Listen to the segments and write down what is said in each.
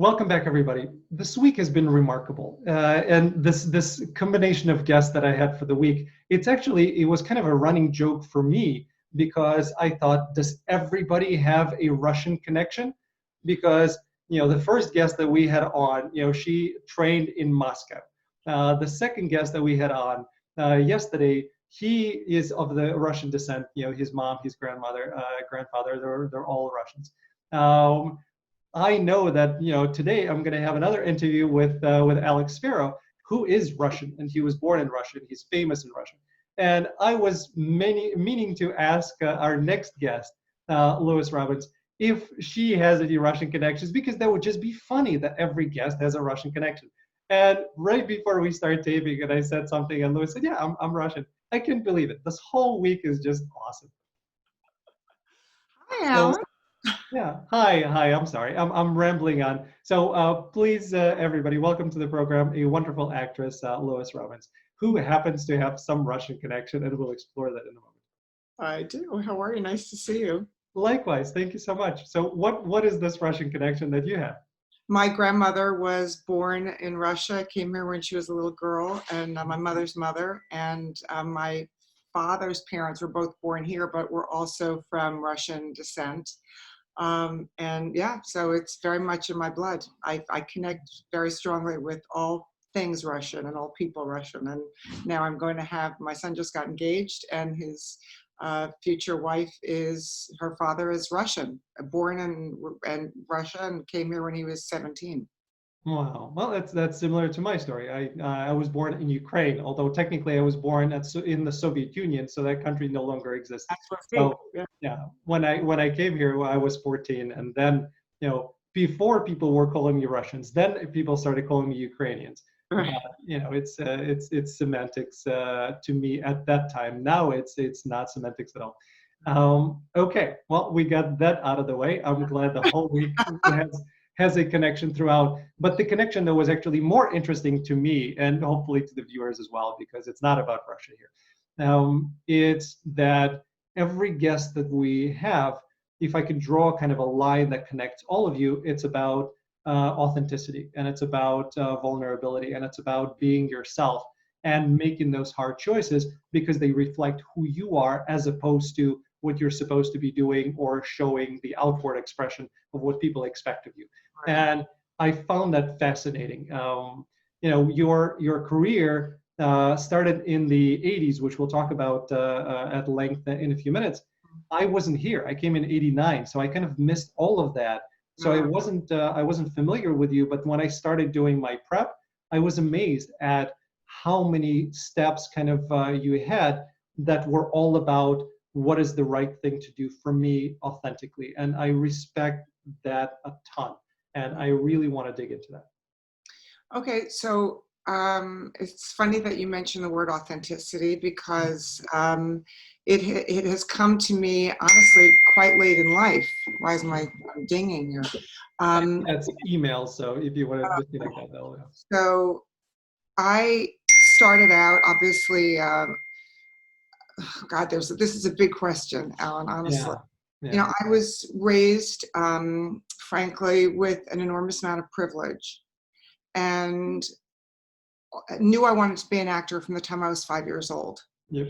Welcome back, everybody. This week has been remarkable, and this combination of guests that I had for the week, it was kind of a running joke for me because I thought, does everybody have a Russian connection? Because the first guest that we had on, she trained in Moscow. The second guest that we had on yesterday, he is of the Russian descent. His mom, his grandmother, grandfather, they're all Russians. I know that today I'm going to have another interview with L.O.V.E.R, who is Russian, and he was born in Russia. And he's famous in Russia. And I was meaning to ask our next guest, Lois Robbins, if she has any Russian connections, because that would just be funny that every guest has a Russian connection. And right before we started taping, and I said something, and Lois said, "Yeah, I'm Russian." I couldn't believe it. This whole week is just awesome. Hi, Alan. Yeah. Hi. I'm sorry. I'm rambling on. So please, everybody, welcome to the program. A wonderful actress, Lois Robbins, who happens to have some Russian connection, and we'll explore that in a moment. I do. How are you? Nice to see you. Likewise. Thank you so much. So what is this Russian connection that you have? My grandmother was born in Russia, came here when she was a little girl, and my mother's mother, and my father's parents were both born here, but were also from Russian descent. And yeah, so it's very much in my blood. I connect very strongly with all things Russian and all people Russian. And now I'm going to have, my son just got engaged, and his future wife her father is Russian, born in Russia and came here when he was 17. Wow. Well, that's similar to my story. I was born in Ukraine, although technically I was born in the Soviet Union, so that country no longer exists. So yeah, when I came here, I was 14, and then before people were calling me Russians, then people started calling me Ukrainians. Right. It's semantics to me at that time. Now it's not semantics at all. Okay, well, we got that out of the way. I'm glad the whole week has a connection throughout, but the connection that was actually more interesting to me and hopefully to the viewers as well, because it's not about Russia here. It's that every guest that we have, if I could draw kind of a line that connects all of you, it's about authenticity, and it's about vulnerability, and it's about being yourself and making those hard choices because they reflect who you are as opposed to what you're supposed to be doing or showing the outward expression of what people expect of you. Right. And I found that fascinating. Your career started in the 80s, which we'll talk about at length in a few minutes. I wasn't here. I came in 89, so I kind of missed all of that. So I wasn't familiar with you, but when I started doing my prep, I was amazed at how many steps kind of you had that were all about what is the right thing to do for me authentically. And I respect that a ton. And I really want to dig into that. Okay, so it's funny that you mentioned the word authenticity because it has come to me, honestly, quite late in life. Why is I'm dinging here? That's email, so if you want to disconnect that, that'll help. So I started out, obviously, God, this is a big question, Alan, honestly. Yeah. I was raised, frankly, with an enormous amount of privilege, and knew I wanted to be an actor from the time I was 5 years old. Yep.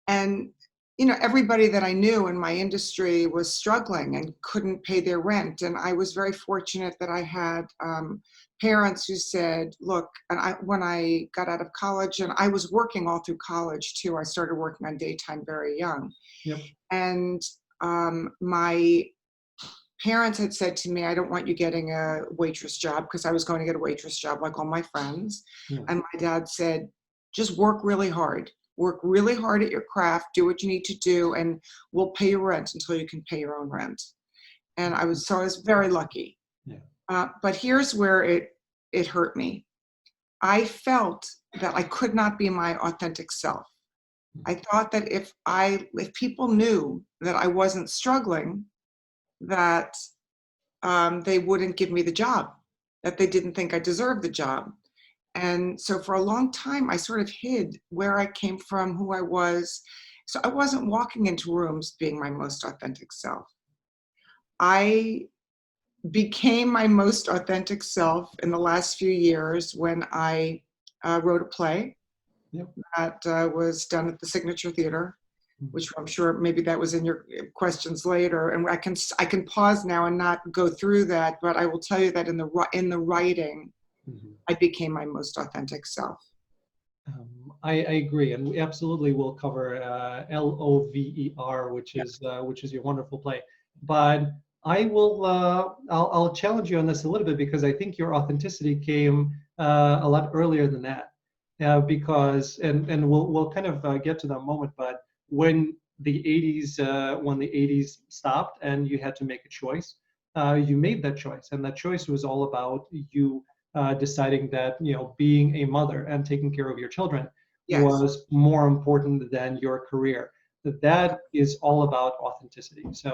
And everybody that I knew in my industry was struggling and couldn't pay their rent. And I was very fortunate that I had parents who said, look, and when I got out of college, and I was working all through college too, I started working on daytime very young. Yep. And my parents had said to me, I don't want you getting a waitress job, because I was going to get a waitress job like all my friends. Yeah. And my dad said, just work really hard. Work really hard at your craft, do what you need to do, and we'll pay your rent until you can pay your own rent. And I was very lucky. Yeah. But here's where it hurt me. I felt that I could not be my authentic self. I thought that if people knew that I wasn't struggling, that they wouldn't give me the job, that they didn't think I deserved the job. And so for a long time, I sort of hid where I came from, who I was. So I wasn't walking into rooms being my most authentic self. I became my most authentic self in the last few years when I wrote a play Yep. that was done at the Signature Theater, Mhm. which I'm sure maybe that was in your questions later. And I can pause now and not go through that, but I will tell you that in the writing, Mhm. I became my most authentic self. I agree, and we absolutely will cover L.O.V.E.R, which is your wonderful play. But I'll challenge you on this a little bit because I think your authenticity came a lot earlier than that. Because and we'll kind of get to that moment, but when the 80s stopped and you had to make a choice, you made that choice, and that choice was all about you deciding that being a mother and taking care of your children Yes. was more important than your career. That is all about authenticity. So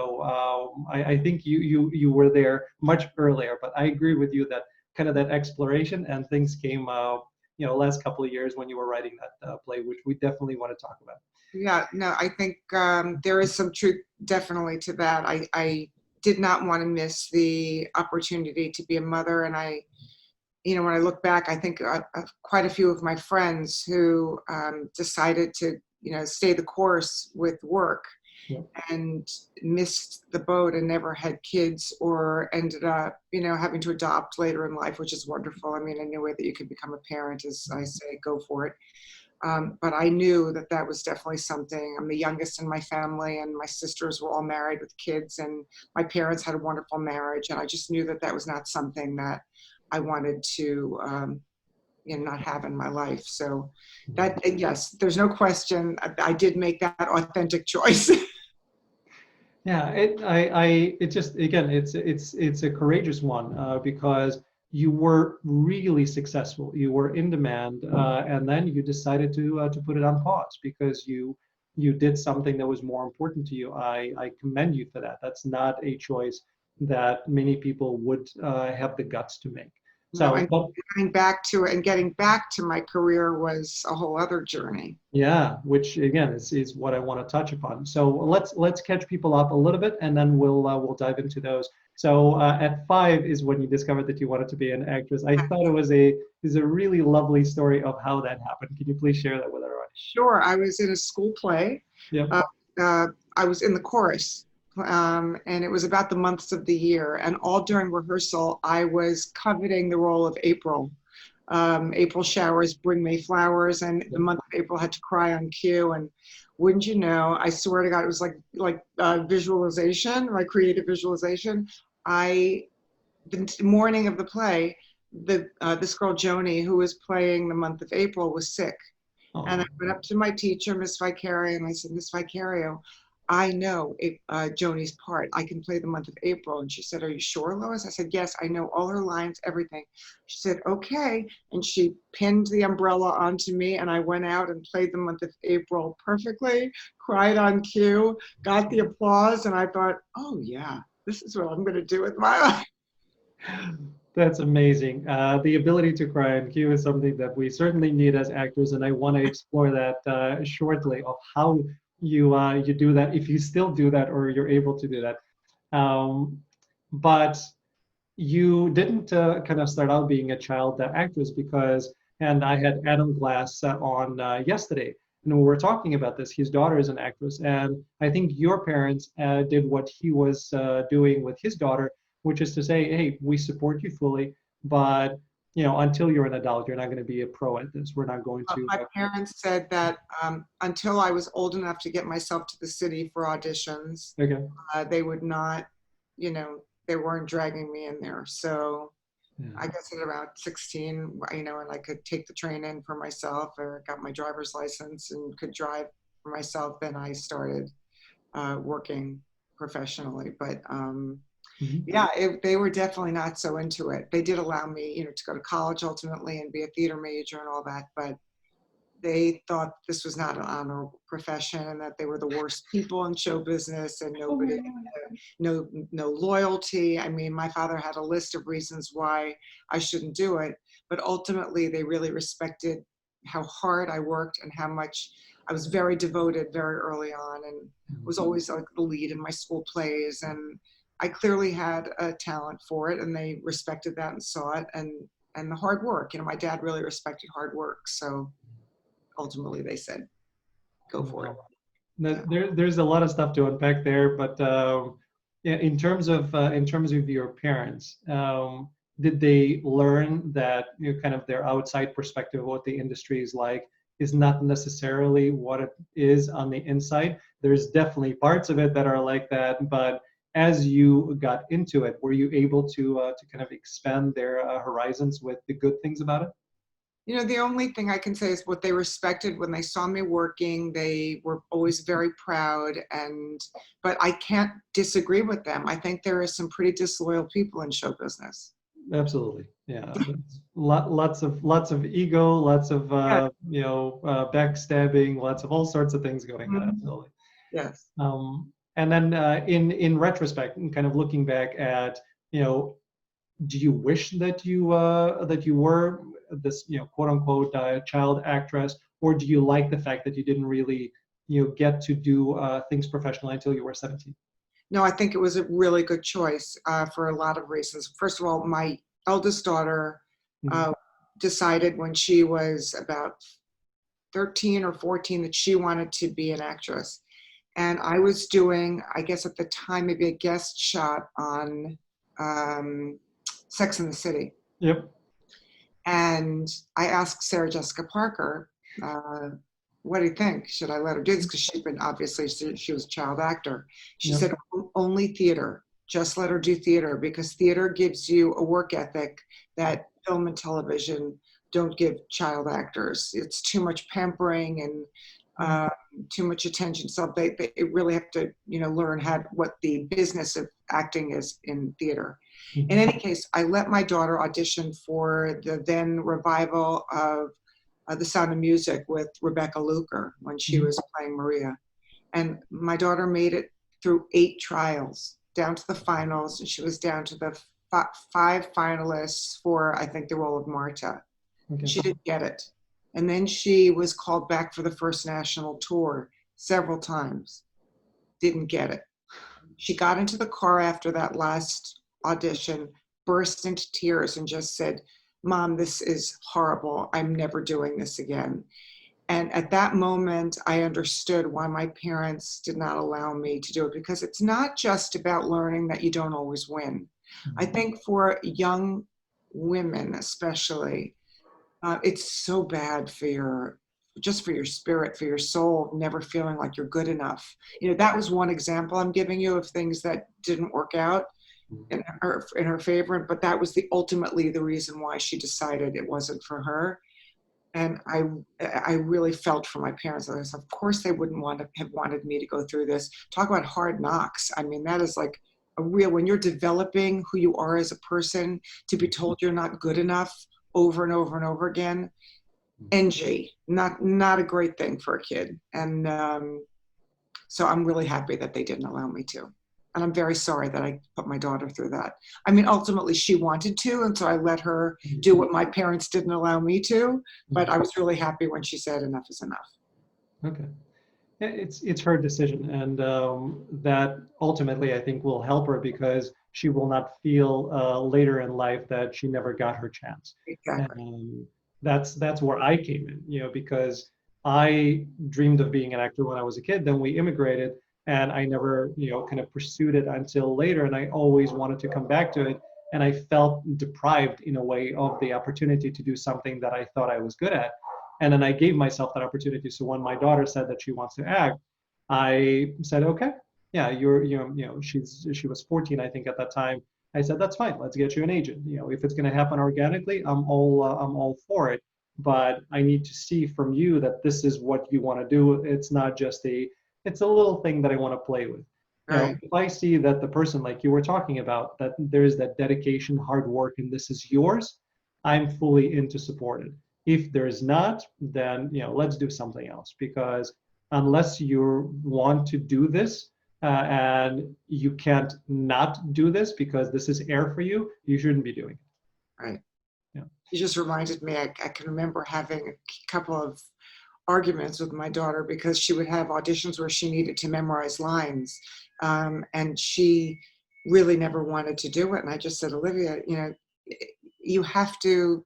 I think you were there much earlier, but I agree with you that kind of that exploration and things came last couple of years when you were writing that play, which we definitely want to talk about. Yeah, no, I think there is some truth definitely to that. I did not want to miss the opportunity to be a mother. And when I look back, I think of quite a few of my friends who decided to, stay the course with work Yeah. and missed the boat and never had kids or ended up, having to adopt later in life, which is wonderful. I mean, any way that you can become a parent, as I say, go for it. But I knew that that was definitely something. I'm the youngest in my family, and my sisters were all married with kids, and my parents had a wonderful marriage. And I just knew that that was not something that I wanted to, not have in my life. So that, yes, there's no question. I did make that authentic choice. Yeah, it just again, it's a courageous one because you were really successful. You were in demand, and then you decided to put it on pause because you did something that was more important to you. I commend you for that. That's not a choice that many people would have the guts to make. No, So, and but getting back to my career was a whole other journey. yeah, which again is what I want to touch upon. So let's catch people up a little bit, and then we'll dive into those. So at 5 is when you discovered that you wanted to be an actress. I thought it was a really lovely story of how that happened. Can you please share that with everyone? Sure, I was in a school play. Yeah. Uh, I was in the chorus, and it was about the months of the year. And all during rehearsal, I was coveting the role of April. April showers bring May flowers, and the month of April had to cry on cue. And wouldn't you know, I swear to God, it was like visualization, like creative visualization. The morning of the play, this girl Joni, who was playing the month of April, was sick. And I Oh, went up to my teacher, Miss Vicario, and I said, Miss Vicario, I know Joni's part. I can play the month of April. And she said, are you sure, Lois? I said, yes, I know all her lines, everything. She said, okay. And she pinned the umbrella onto me, and I went out and played the month of April perfectly, cried on cue, got the applause, and I thought, oh, yeah, this is what I'm going to do with my life. that's amazing. The ability to cry on cue is something that we certainly need as actors, and I want to explore that shortly of how you do that, if you still do that or you're able to do that. But you didn't kind of start out being a child actress because, and I had Adam Glass on yesterday, and we were talking about this. His daughter is an actress, and I think your parents did what he was doing with his daughter, which is to say, hey, we support you fully, but until you're an adult, you're not going to be a pro at this. We're not going to. My parents said that until I was old enough to get myself to the city for auditions, Okay. they would not, they weren't dragging me in there. So Yeah. I guess at about 16, and I could take the train in for myself or got my driver's license and could drive for myself, then I started working professionally. But Mhm. yeah, they were definitely not so into it. They did allow me, to go to college ultimately and be a theater major and all that, but they thought this was not an honorable profession and that they were the worst people in show business and Oh my nobody, God. no loyalty. I mean, my father had a list of reasons why I shouldn't do it, but ultimately they really respected how hard I worked and how much I was very devoted very early on and was always like the lead in my school plays. And I clearly had a talent for it, and they respected that and saw it, and the hard work. My dad really respected hard work, so ultimately they said, "Go for it." Well, Yeah. there's a lot of stuff to unpack there, but yeah, in terms of your parents, did they learn that kind of their outside perspective of what the industry is like is not necessarily what it is on the inside? There's definitely parts of it that are like that, but as you got into it, were you able to kind of expand their horizons with the good things about it? The only thing I can say is what they respected when they saw me working, they were always very proud, but I can't disagree with them. I think there are some pretty disloyal people in show business. Absolutely. Yeah. Lots of ego, lots of Yeah. backstabbing, lots of all sorts of things going on. Mhm. Absolutely. Yes. And then in retrospect, and kind of looking back at, do you wish that you were this quote unquote child actress, or do you like the fact that you didn't really get to do things professionally until you were 17? No, I think it was a really good choice for a lot of reasons. First of all, my eldest daughter Mhm. uh, decided when she was about 13 or 14 that she wanted to be an actress. And I was doing, I guess at the time, maybe a guest shot on um, Sex and the City. Yep. And I asked Sarah Jessica Parker, uh, what do you think? Should I let her do this? Because she'd been, obviously, she was a child actor. She Yep. said, only theater. Just let her do theater, because theater gives you a work ethic that film and television don't give child actors. It's too much pampering and too much attention. So they really have to, learn what the business of acting is in theater. In Mhm. any case, I let my daughter audition for the then revival of The Sound of Music with Rebecca Luker when she Mhm. was playing Maria. And my daughter made it through 8 trials, down to the finals, and she was down to the 5 finalists for, I think, the role of Marta. Okay. She didn't get it. And then she was called back for the first national tour several times, didn't get it. She got into the car after that last audition, burst into tears, and just said, "Mom, this is horrible. I'm never doing this again." And at that moment, I understood why my parents did not allow me to do it, because it's not just about learning that you don't always win. I Mhm. think for young women, especially, it's so bad for just for your spirit, for your soul, never feeling like you're good enough. That was one example I'm giving you of things that didn't work out in her favor, but that was ultimately the reason why she decided it wasn't for her. And I really felt for my parents. Of course, they wouldn't have wanted me to go through this. Talk about hard knocks. I mean, that is like when you're developing who you are as a person, to be told you're not good enough over and over and over again. NG, not a great thing for a kid. And so I'm really happy that they didn't allow me to. And I'm very sorry that I put my daughter through that. I mean, ultimately she wanted to, and so I let her do what my parents didn't allow me to. But I was really happy when she said enough is enough. Okay. Yeah, it's her decision, and that ultimately I think will help her because she will not feel later in life that she never got her chance. Exactly. And that's where I came in, because I dreamed of being an actor when I was a kid. Then we immigrated, and I never, kind of pursued it until later. And I always wanted to come back to it, and I felt deprived in a way of the opportunity to do something that I thought I was good at. And then I gave myself that opportunity. So when my daughter said that she wants to act, I said, okay, yeah, she was 14, I think, at that time. I said, that's fine. Let's get you an agent. If it's going to happen organically, I'm all for it. But I need to see from you that this is what you want to do. It's not just it's a little thing that I want to play with. Right. If I see that the person, like you were talking about, that there's that dedication, hard work, and this is yours, I'm fully into support it. If there's not, then let's do something else, because unless you want to do this and you can't not do this because this is air for you, you shouldn't be doing Right. it. Yeah. You just reminded me. I can remember having a couple of arguments with my daughter because she would have auditions where she needed to memorize lines, and she really never wanted to do it. And I just said, Olivia, you have to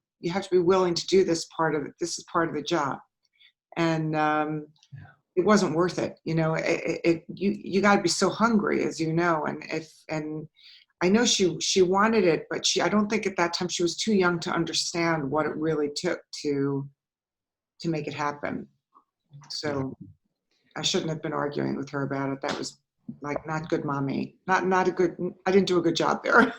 be willing to do this part of it. This is part of the job. And it wasn't worth it. You got to be so hungry, as you know. And I know she wanted it, but I don't think at that time she was too young to understand what it really took to make it happen. So I shouldn't have been arguing with her about it. That was like not good mommy. Not a good. I didn't do a good job there.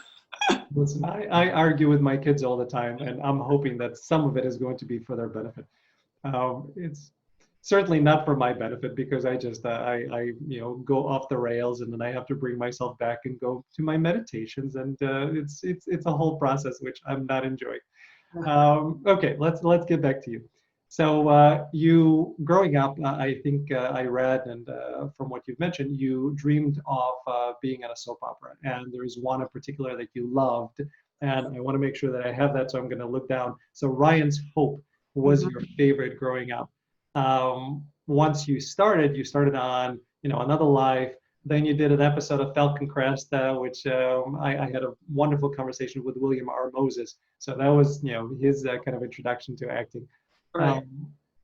Listen, I argue with my kids all the time, and I'm hoping that some of it is going to be for their benefit. It's certainly not for my benefit, because I just I go off the rails, and then I have to bring myself back and go to my meditations, and it's a whole process which I'm not enjoying. Okay, let's get back to you. So you growing up, I think I read, and from what you've mentioned, you dreamed of being in a soap opera, and there is one in particular that you loved, and I want to make sure that I have that, so I'm going to look down. So Ryan's Hope was your favorite growing up. Once you started on Another Life. Then you did an episode of Falcon Crest, which I had a wonderful conversation with William R. Moses. So that was his kind of introduction to acting. Right.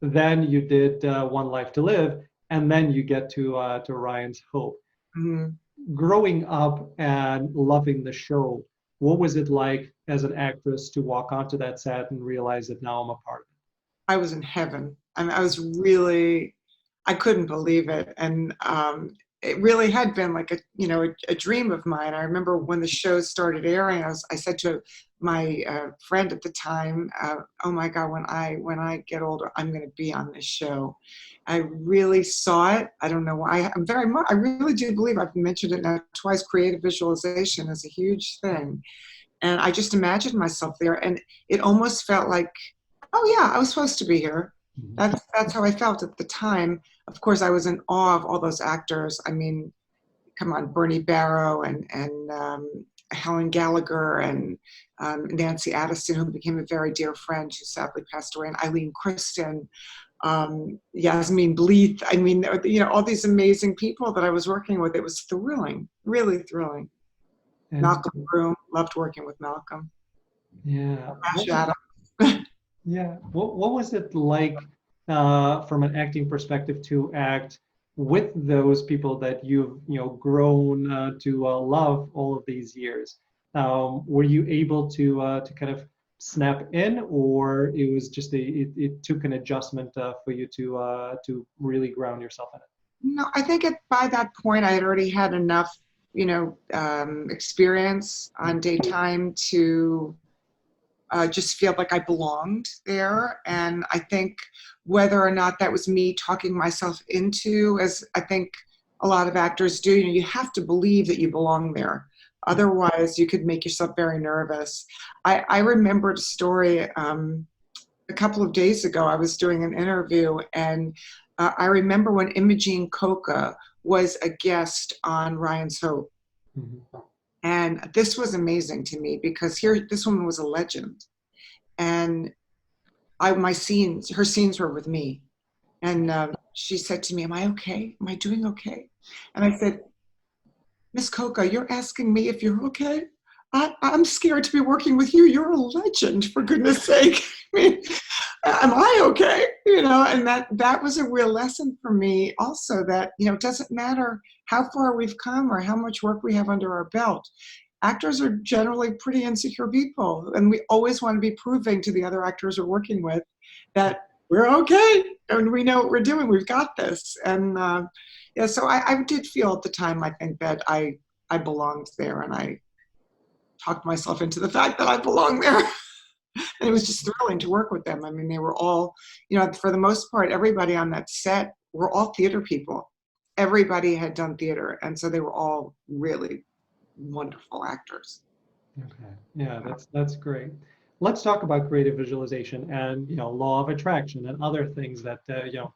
Then you did One Life to Live, and then you get to Ryan's Hope. Growing up and loving the show, what was it like as an actress to walk onto that set and realize that now I'm a part of it? I was in heaven. I mean, I couldn't believe it. And it really had been like a dream of mine. I remember when the show started airing, I said to my friend at the time, oh my God, when I get older, I'm going to be on this show. I really saw it. I don't know why. I really do believe, I've mentioned it now twice, creative visualization is a huge thing. And I just imagined myself there, and it almost felt like, oh yeah, I was supposed to be here. That's how I felt at the time. Of course, I was in awe of all those actors. I mean, come on, Bernie Barrow and Helen Gallagher and Nancy Addison, who became a very dear friend, who sadly passed away, and Eileen Kristen, Yasmin Bleeth. I mean, all these amazing people that I was working with. It was thrilling, really thrilling. And Malcolm Broom, loved working with Malcolm. Yeah. Yeah. What was it like from an acting perspective to act with those people that you've grown to love all of these years? Were you able to kind of snap in, or it was just it took an adjustment for you to really ground yourself in it? No, I think by that point I had already had enough experience on daytime to just feel like I belonged there. And I think whether or not that was me talking myself into, as I think a lot of actors do, you have to believe that you belong there. Otherwise, you could make yourself very nervous. I remembered a story a couple of days ago. I was doing an interview, and I remember when Imogene Coca was a guest on Ryan's Hope. And this was amazing to me, because this woman was a legend. And her scenes were with me. And she said to me, am I okay? Am I doing okay? And I said, Miss Coca, you're asking me if you're okay? I'm scared to be working with you. You're a legend, for goodness sake. I mean, am I okay? And that was a real lesson for me also, that, it doesn't matter how far we've come or how much work we have under our belt. Actors are generally pretty insecure people, and we always want to be proving to the other actors we're working with that we're okay and we know what we're doing. We've got this. And so I did feel at the time, I think, that I belonged there, and I talked myself into the fact that I belonged there. And it was just thrilling to work with them. I mean, they were all, for the most part, everybody on that set were all theater people. Everybody had done theater, and so they were all really wonderful actors. Okay, yeah, that's great. Let's talk about creative visualization and law of attraction and other things that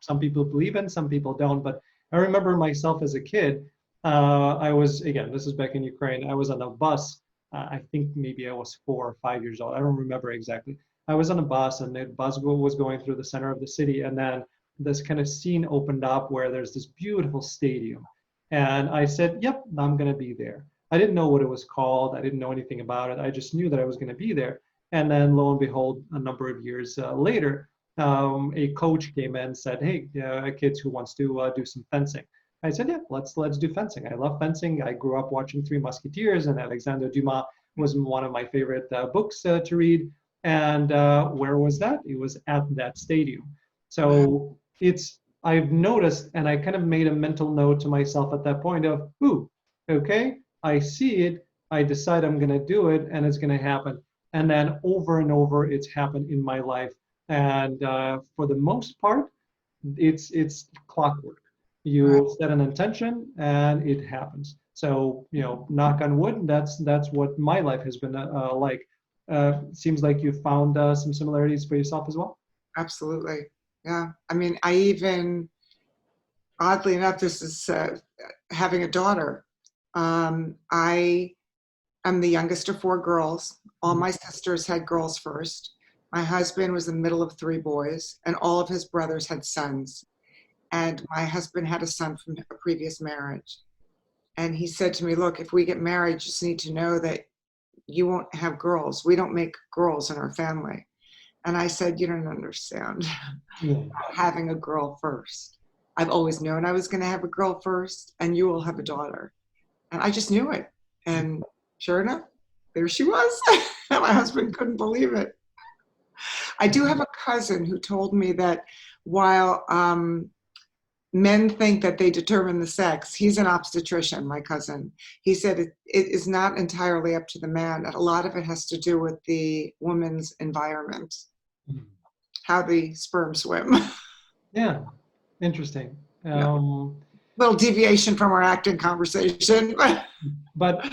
some people believe in, some people don't. But I remember myself as a kid. I was, again, this is back in Ukraine. I was on a bus. I think maybe I was 4 or 5 years old. I don't remember exactly. I was on a bus, and the bus was going through the center of the city, and then this kind of scene opened up where there's this beautiful stadium, and I said, "Yep, I'm gonna be there." I didn't know what it was called. I didn't know anything about it. I just knew that I was going to be there. And then lo and behold, a number of years later, a coach came in and said, "Hey, a kid who wants to do some fencing." I said, "Yeah, let's do fencing. I love fencing. I grew up watching Three Musketeers, and Alexander Dumas was one of my favorite books to read." And where was that? It was at that stadium. So I've noticed, and I kind of made a mental note to myself at that point of, ooh, okay, I see it. I decide I'm going to do it, and it's going to happen. And then over and over, it's happened in my life. And for the most part, it's clockwork. Right. You set an intention, and it happens. So knock on wood. That's what my life has been like. Seems like you found some similarities for yourself as well. Absolutely. Yeah. I mean, I even, oddly enough, this is having a daughter. I am the youngest of four girls. All my sisters had girls first. My husband was the middle of three boys, and all of his brothers had sons. And my husband had a son from a previous marriage. And he said to me, "Look, if we get married, you just need to know that you won't have girls. We don't make girls in our family." And I said, "You don't understand. Yeah. Having a girl first. I've always known I was going to have a girl first, and you will have a daughter." And I just knew it. And sure enough, there she was. And my husband couldn't believe it. I do have a cousin who told me that while men think that they determine the sex, he's an obstetrician, my cousin. He said it is not entirely up to the man. A lot of it has to do with the woman's environment, how the sperm swim. Yeah, interesting. Yeah. Little deviation from our acting conversation. But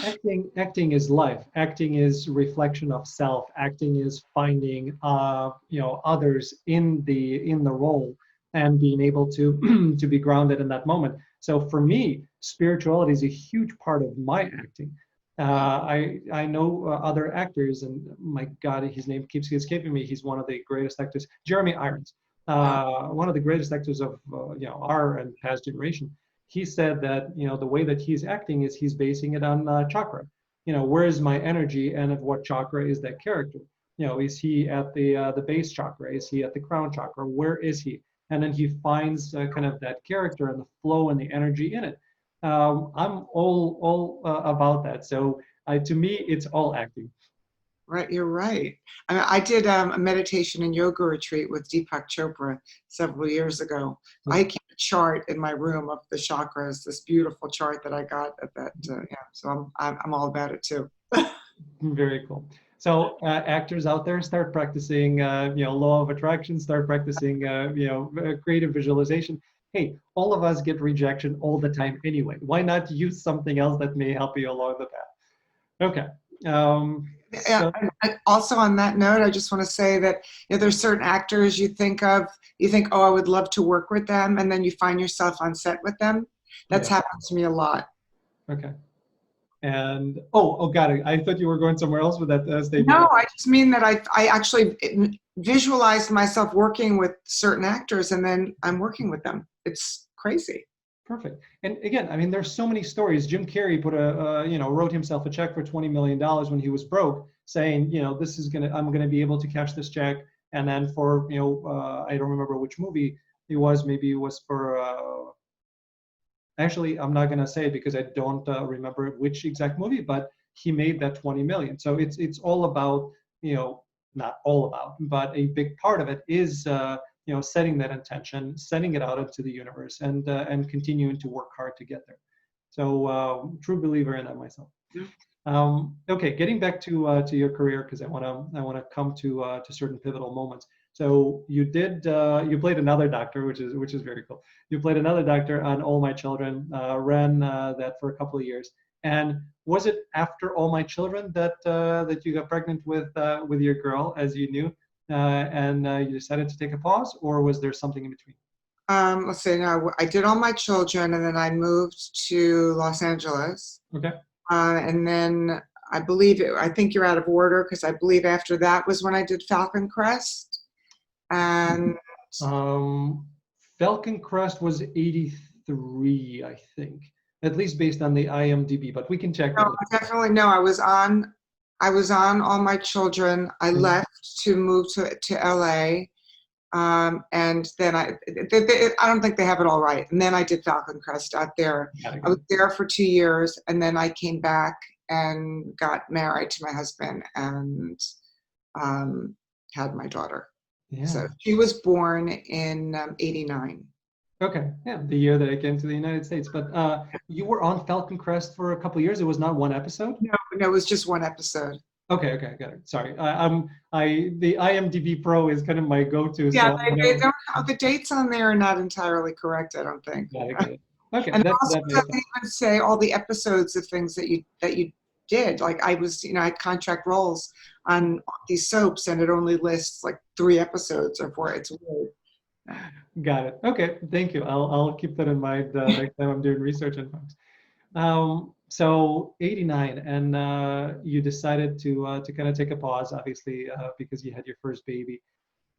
acting is life. Acting is reflection of self. Acting is finding others in the role and being able to to be grounded in that moment. So for me, spirituality is a huge part of my acting. I know other actors, and my God, his name keeps escaping me. He's one of the greatest actors, Jeremy Irons, one of the greatest actors of our and past generation. He said that the way that he's acting is he's basing it on chakra. Where is my energy, and at what chakra is that character? Is he at the base chakra? Is he at the crown chakra? Where is he? And then he finds kind of that character and the flow and the energy in it. I'm all about that. So to me, it's all acting. Right, you're right. I mean, I did a meditation and yoga retreat with Deepak Chopra several years ago. I keep a chart in my room of the chakras, this beautiful chart that I got at that. So I'm all about it too. Very cool. So actors out there, start practicing, law of attraction, start practicing, creative visualization. Hey, all of us get rejection all the time anyway. Why not use something else that may help you along the path? Okay. Yeah, and also on that note, I just want to say that there's certain actors you think, oh, I would love to work with them, and then you find yourself on set with them. That's happened to me a lot. Okay. And got it. I thought you were going somewhere else with that statement. No, I just mean that I actually visualized myself working with certain actors, and then I'm working with them. It's crazy. Perfect. And again, I mean, there's so many stories. Jim Carrey wrote himself a check for $20 million when he was broke, saying, I'm gonna be able to cash this check. And then for, I don't remember which movie it was. Maybe it was for. Actually, I'm not gonna say it because I don't remember which exact movie, but he made that 20 million. So it's all about, not all about, but a big part of it is setting that intention, sending it out into the universe, and continuing to work hard to get there. So true believer in that myself. Okay, getting back to your career, because I want to come to certain pivotal moments. So you played another doctor, which is very cool. You played another doctor on All My Children, ran that for a couple of years. And was it after All My Children that you got pregnant with your girl, as you knew, and you decided to take a pause, or was there something in between? Let's see. No, I did All My Children, and then I moved to Los Angeles. Okay. And then I think you're out of order, because I believe after that was when I did Falcon Crest. And Falcon Crest was 83, I think. at least based on the IMDb, but we can check No, that. definitely no. I was on All My Children. I left to move to LA. And then I don't think they have it all right. And then I did Falcon Crest out there. I was there for 2 years, and then I came back and got married to my husband and had my daughter. Yeah. So she was born in '89. Okay. Yeah, the year that I came to the United States. But you were on Falcon Crest for a couple of years. It was not one episode? No, it was just one episode. Okay, got it. Sorry, the IMDb Pro is kind of my go-to. Yeah, So they don't have the dates on there are not entirely correct, I don't think. got it. Okay, And it that also makes doesn't sense. even say all the episodes of things that you did. Like I was, I had contract roles on these soaps, and it only lists like 3 episodes of where it's weird. Got it. Okay, thank you. I'll keep that in mind next time I'm doing research on folks. So 89, and you decided to kind of take a pause, obviously, because you had your first baby.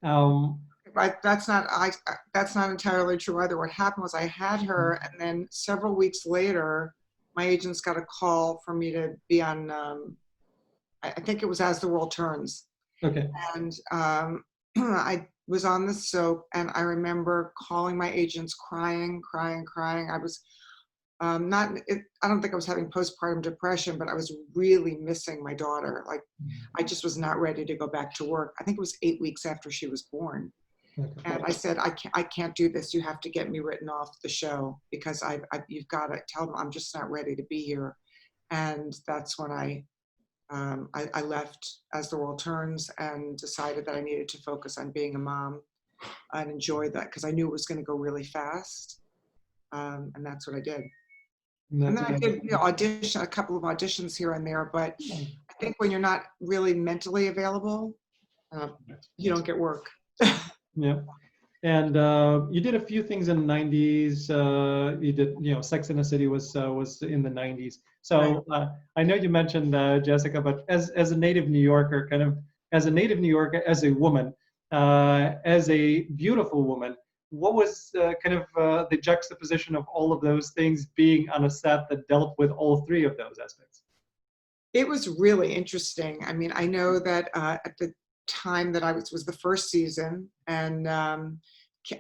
But that's not entirely true either. What happened was I had her, and then several weeks later, my agents got a call for me to be on. I think it was As the World Turns. Okay. And I was on the soap, and I remember calling my agents, crying. I was I don't think I was having postpartum depression, but I was really missing my daughter. Like I just was not ready to go back to work. I think it was 8 weeks after she was born. Okay. And I said, I can't do this. You have to get me written off the show because you've got to tell them I'm just not ready to be here. And that's when I left As the World Turns and decided that I needed to focus on being a mom and enjoy that because I knew it was going to go really fast. And that's what I did. And then I did a couple of auditions here and there, but I think when you're not really mentally available, you don't get work. Yeah. And you did a few things in the 90s. You did, Sex and the City was in the 90s. So I know you mentioned Jessica, but as a native New Yorker, as a woman, as a beautiful woman, what was the juxtaposition of all of those things being on a set that dealt with all 3 of those aspects? It was really interesting. I mean, I know that at the time that I was the first season, and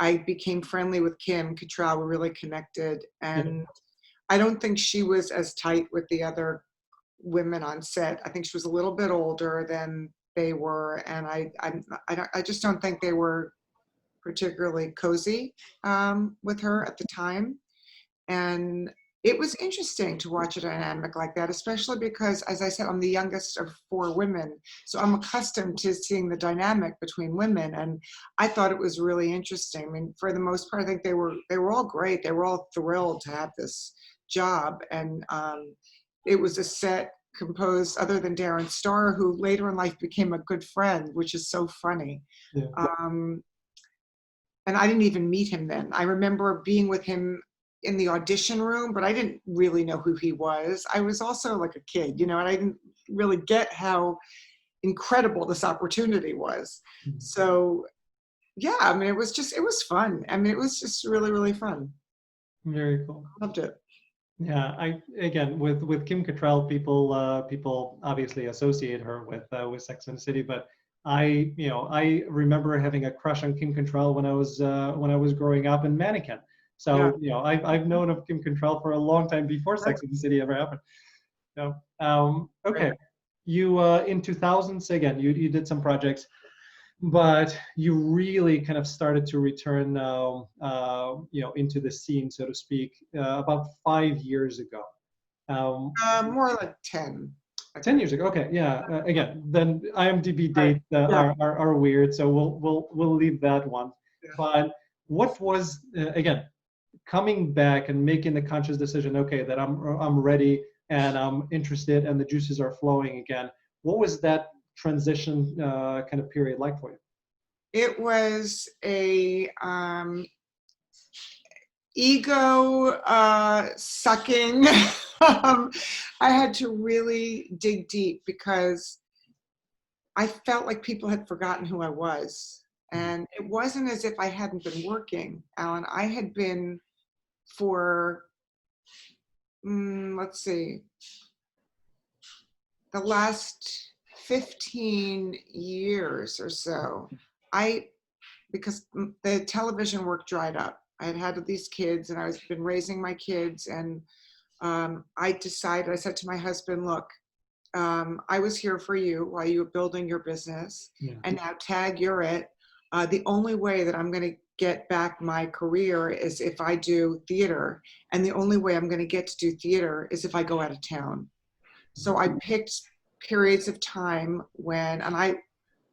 I became friendly with Kim Cattrall. We're really connected, and I don't think she was as tight with the other women on set. I think she was a little bit older than they were, and I just don't think they were particularly cozy with her at the time. And it was interesting to watch a dynamic like that, especially because, as I said, I'm the youngest of 4 women. So I'm accustomed to seeing the dynamic between women. And I thought it was really interesting. I mean, for the most part, I think they were all great. They were all thrilled to have this job. And it was a set composed, other than Darren Star, who later in life became a good friend, which is so funny. Yeah. And I didn't even meet him then. I remember being with him in the audition room, but I didn't really know who he was. I was also like a kid, and I didn't really get how incredible this opportunity was. Mm-hmm. So yeah, I mean, it was fun. I mean, it was just really, really fun. Very cool. Loved it. Yeah, again with Kim Cattrall, people obviously associate her with Sex and the City, but I remember having a crush on Kim Cattrall when I was growing up in Mannequin. So I've known of Kim Cattrall for a long time before Sex and the City ever happened. Okay, you in 2000s again you did some projects, but you really kind of started to return into the scene, so to speak, about 5 years ago. More like 10. 10 years ago. Okay, yeah. Again, then IMDb dates are weird, so we'll leave that one. Yeah. But what was again coming back and making the conscious decision? Okay, that I'm ready and I'm interested, and the juices are flowing again. What was that transition kind of period like for you? It was a ego sucking. I had to really dig deep because I felt like people had forgotten who I was. And it wasn't as if I hadn't been working, Alan. I had been for let's see, the last 15 years or so, I because the television work dried up. I had had these kids, and I was been raising my kids, and I said to my husband, look, I was here for you while you were building your business, Yeah. and now tag, you're it. The only way that I'm going to get back my career is if I do theater, and the only way I'm going to get to do theater is if I go out of town. So I picked periods of time when,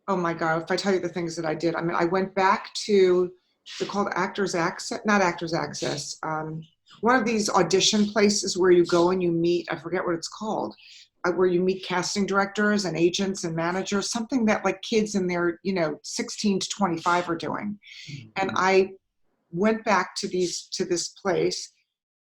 oh my God, if I tell you the things that I did, I mean, I went back to, they're called Actors Access, not Actors Access, one of these audition places where you go and you meet, I forget what it's called, where you meet casting directors and agents and managers, something that like kids in their, 16 to 25 are doing. And I went back to this place,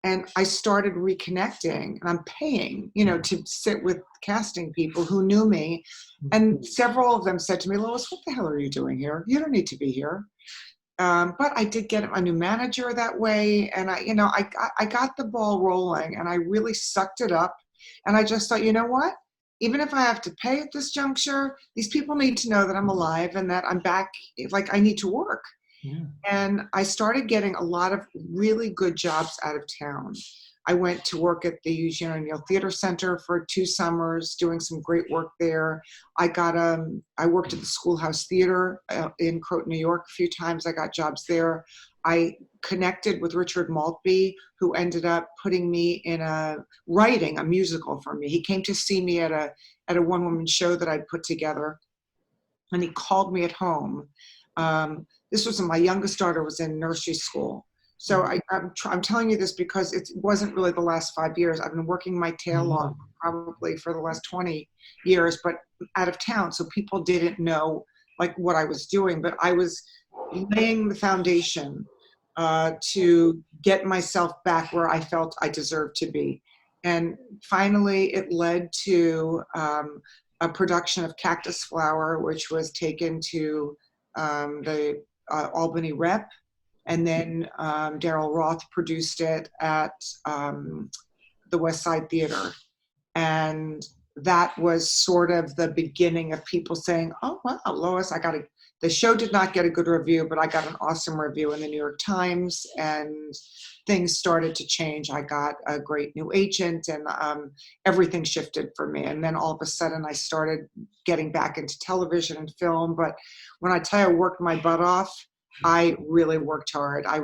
and I started reconnecting, and I'm paying, to sit with casting people who knew me. And several of them said to me, Lois, what the hell are you doing here? You don't need to be here. But I did get a new manager that way. And I got the ball rolling, and I really sucked it up. And I just thought, you know what? Even if I have to pay at this juncture, these people need to know that I'm alive and that I'm back. Like, I need to work. Yeah. And I started getting a lot of really good jobs out of town. I went to work at the Eugene O'Neill Theater Center for 2 summers, doing some great work there. I worked at the Schoolhouse Theater in Croton, New York a few times. I got jobs there. I connected with Richard Maltby, who ended up putting me in writing a musical for me. He came to see me at a one-woman show that I'd put together, and he called me at home. This was when my youngest daughter was in nursery school. So I'm telling you this because it wasn't really the last 5 years. I've been working my tail off probably for the last 20 years, but out of town. So people didn't know like what I was doing, but I was laying the foundation to get myself back where I felt I deserved to be. And finally it led to a production of Cactus Flower, which was taken to the Albany Rep, and then Daryl Roth produced it at the West Side Theater. And that was sort of the beginning of people saying, oh, wow, Lois, the show did not get a good review, but I got an awesome review in the New York Times, and things started to change. I got a great new agent, and everything shifted for me. And then all of a sudden I started getting back into television and film. But when I tell you I worked my butt off, I really worked hard. I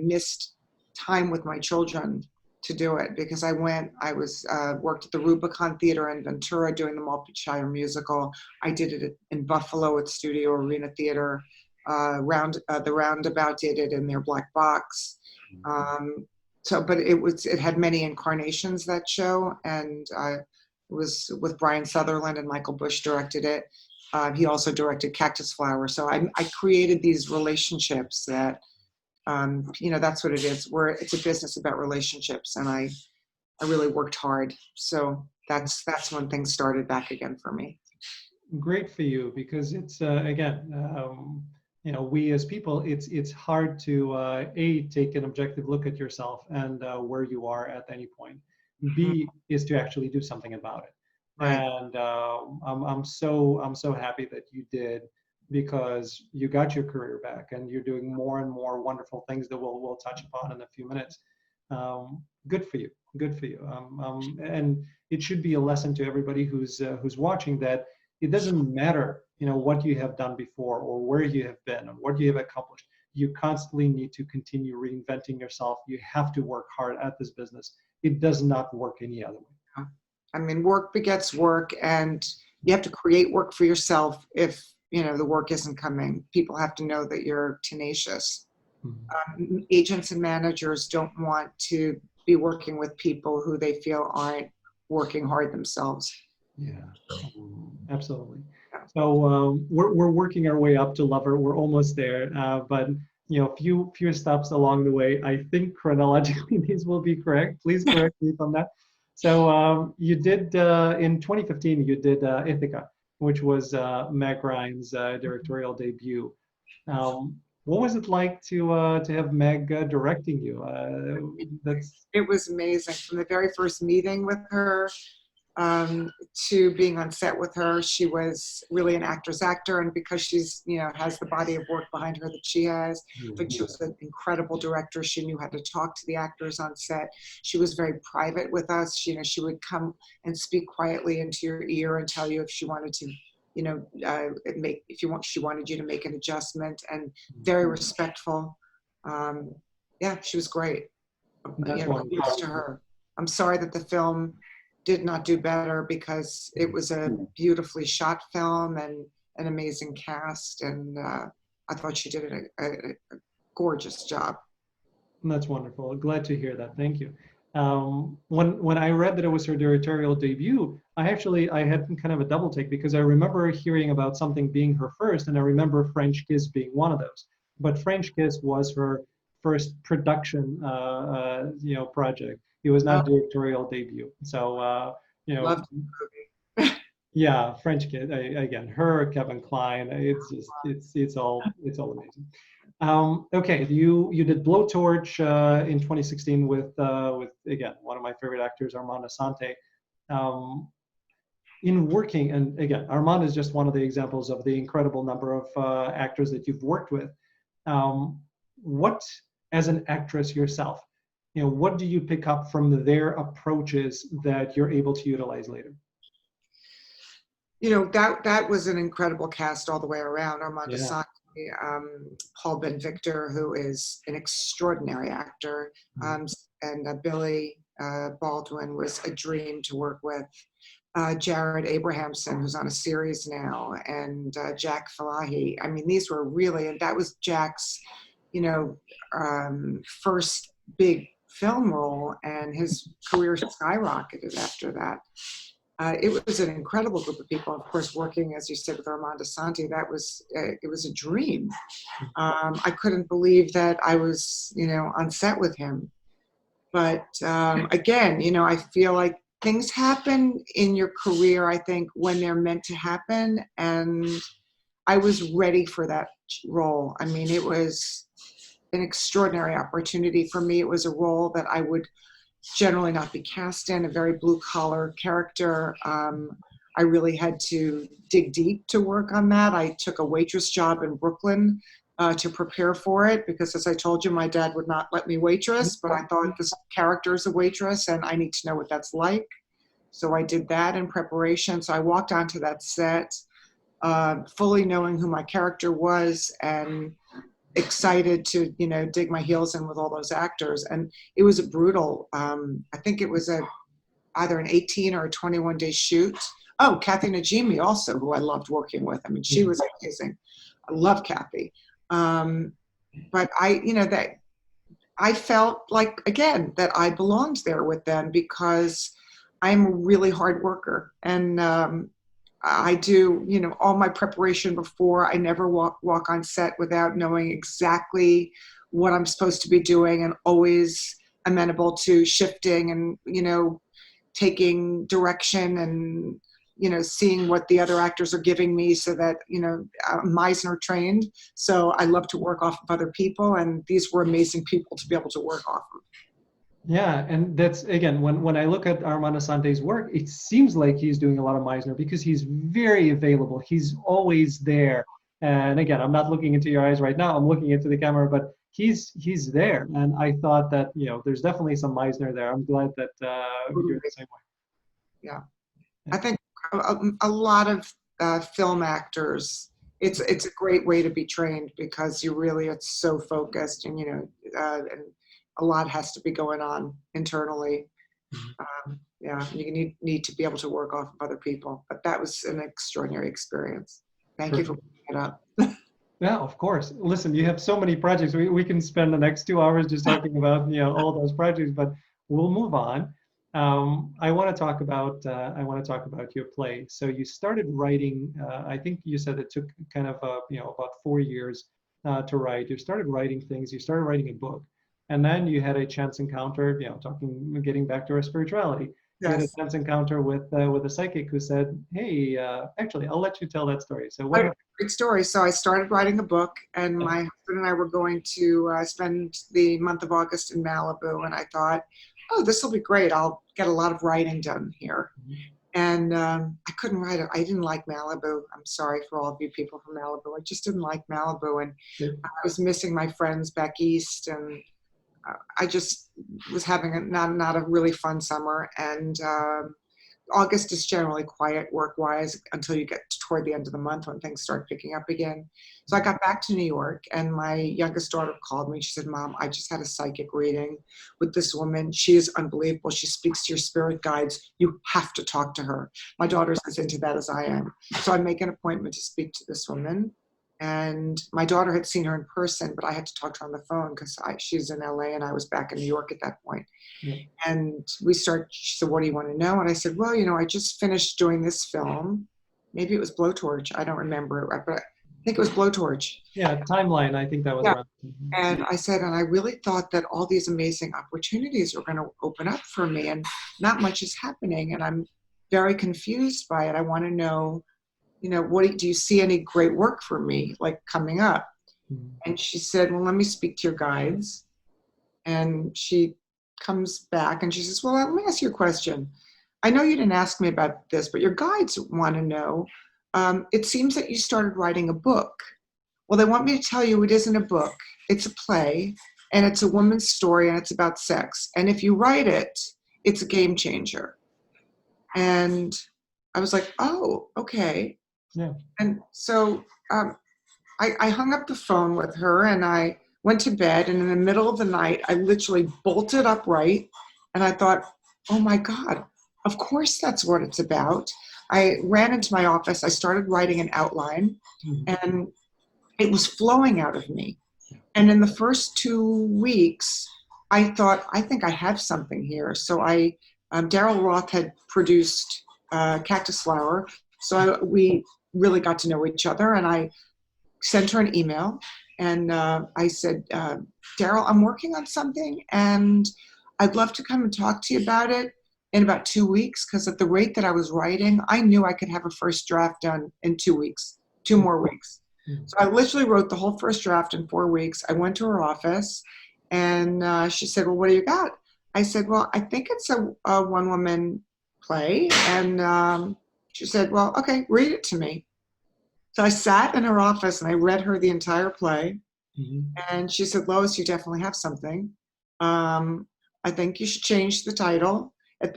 missed time with my children to do it, because I worked at the Rubicon Theater in Ventura doing the Maltby musical. I did it in Buffalo at Studio Arena Theater. The Roundabout did it in their Black Box. But it had many incarnations, that show, and it was with Brian Sutherland, and Michael Bush directed it. He also directed Cactus Flower. So I created these relationships that, that's what it is. It's a business about relationships, and I really worked hard. So that's when things started back again for me. Great for you, because it's again, we as people, it's hard to take an objective look at yourself and where you are at any point. B is to actually do something about it. Right. And I'm so happy that you did, because you got your career back, and you're doing more and more wonderful things that we'll touch upon in a few minutes. Good for you. Good for you. And it should be a lesson to everybody who's watching, that it doesn't matter, what you have done before, or where you have been, or what you have accomplished. You constantly need to continue reinventing yourself. You have to work hard at this business. It does not work any other way. I mean, work begets work, and you have to create work for yourself. If the work isn't coming, people have to know that you're tenacious. Agents and managers don't want to be working with people who they feel aren't working hard themselves. Yeah, absolutely. So we're working our way up to L.O.V.E.R. We're almost there, but few steps along the way. I think chronologically these will be correct. Please correct me if I'm not. So you did in 2015. You did Ithaca, which was Meg Ryan's directorial debut. What was it like to have Meg directing you? That's It was amazing. From the very first meeting with her to being on set with her, she was really an actor's actor, and because she's has the body of work behind her that she has, I think she was an incredible director. She knew how to talk to the actors on set. She was very private with us. She would come and speak quietly into your ear and tell you if she wanted to she wanted you to make an adjustment, and very respectful. Yeah, she was great. that's Kudos to wonderful. her. I'm sorry that the film did not do better, because it was a beautifully shot film and an amazing cast, and I thought she did a gorgeous job. That's wonderful. Glad to hear that. Thank you. When I read that it was her directorial debut, I had kind of a double take because I remember hearing about something being her first, and I remember French Kiss being one of those. But French Kiss was her first production, project. It was Oh, not directorial debut. So, loved the movie. yeah, French Kiss. Again, her, Kevin Kline. It's just it's all amazing. Okay, you did Blowtorch in 2016 with again one of my favorite actors, Armand Assante. Um, in working, and again, Armand is just one of the examples of the incredible number of actors that you've worked with. What, as an actress yourself, what do you pick up from their approaches that you're able to utilize later? That was an incredible cast all the way around. Armand Yeah. Assante, Paul Ben Victor, who is an extraordinary actor, and Billy Baldwin was a dream to work with. Jared Abrahamson, who's on a series now, and Jack Falahi. I mean, these were really, and that was Jack's, first big film role, and his career skyrocketed after that. It was an incredible group of people. Of course, working, as you said, with Armand Assante, it was a dream. I couldn't believe that I was, on set with him. But again, I feel like things happen in your career, I think, when they're meant to happen. And I was ready for that role. I mean, it was an extraordinary opportunity for me. It was a role that I would generally not be cast in, a very blue-collar character. I really had to dig deep to work on that. I took a waitress job in Brooklyn to prepare for it because, as I told you, my dad would not let me waitress, but I thought this character is a waitress and I need to know what that's like. So I did that in preparation. So I walked onto that set fully knowing who my character was and excited to, dig my heels in with all those actors. And it was a brutal, I think it was either an 18 or a 21-day shoot. Oh, Kathy Najimy also, who I loved working with. I mean, she was amazing. I love Kathy. But I felt like, again, that I belonged there with them because I'm a really hard worker. And I do, all my preparation before. I never walk on set without knowing exactly what I'm supposed to be doing, and always amenable to shifting and, taking direction and, seeing what the other actors are giving me so that, I'm Meisner trained. So I love to work off of other people, and these were amazing people to be able to work off of. Yeah, and that's again when I look at Armand Assante's work, it seems like he's doing a lot of Meisner because he's very available. He's always there. And again, I'm not looking into your eyes right now. I'm looking into the camera, but he's there. And I thought that there's definitely some Meisner there. I'm glad that you're the same way. Yeah, I think a lot of film actors. It's a great way to be trained because it's so focused, and and a lot has to be going on internally. Yeah, you need to be able to work off of other people. But that was an extraordinary experience. Thank you for bringing it up. Yeah, of course. Listen, you have so many projects. We can spend the next 2 hours just talking about all those projects, but we'll move on. I want to talk about your play. So you started writing. I think you said it took kind of about 4 years to write. You started writing things. You started writing a book. And then you had a chance encounter, getting back to our spirituality. You had a Yes. chance encounter with a psychic who said, "Hey, actually, I'll let you tell that story." So what? Great story. So I started writing a book, and my husband and I were going to spend the month of August in Malibu, and I thought, oh, this will be great. I'll get a lot of writing done here. And I couldn't write it. I didn't like Malibu. I'm sorry for all of you people from Malibu. I just didn't like Malibu. And I was missing my friends back east. And I just was having not a really fun summer. And August is generally quiet work-wise until you get toward the end of the month when things start picking up again. So I got back to New York, and my youngest daughter called me. She said, Mom, I just had a psychic reading with this woman. She is unbelievable. She speaks to your spirit guides. You have to talk to her. My daughter's as into that as I am. So I make an appointment to speak to this woman. And my daughter had seen her in person, but I had to talk to her on the phone because she's in LA and I was back in New York at that point. Yeah. And she said, what do you want to know? And I said, well, I just finished doing this film. Maybe it was Blowtorch. I don't remember it, but I think it was Blowtorch. Yeah, timeline. I think that was around. And I said, and I really thought that all these amazing opportunities were going to open up for me, and not much is happening. And I'm very confused by it. I want to know, what do you see any great work for me, like coming up? And she said, well, let me speak to your guides. And she comes back and she says, well, let me ask you a question. I know you didn't ask me about this, but your guides want to know. It seems that you started writing a book. Well, they want me to tell you it isn't a book. It's a play, and it's a woman's story, and it's about sex. And if you write it, it's a game changer. And I was like, oh, okay. Yeah. And so I hung up the phone with her, and I went to bed, and in the middle of the night, I literally bolted upright, and I thought, oh my God, of course that's what it's about. I ran into my office, I started writing an outline, and it was flowing out of me. And in the first 2 weeks, I thought, I think I have something here. So Daryl Roth had produced Cactus Flower, so we really got to know each other, and I sent her an email, and I said, Daryl, I'm working on something, and I'd love to come and talk to you about it in about 2 weeks, because at the rate that I was writing, I knew I could have a first draft done in 2 weeks, 2 more weeks. So I literally wrote the whole first draft in 4 weeks. I went to her office, and she said, well, what do you got? I said, well, I think it's a one-woman play, and she said, well, okay, read it to me. So I sat in her office and I read her the entire play. And she said, Lois, you definitely have something. I think you should change the title. At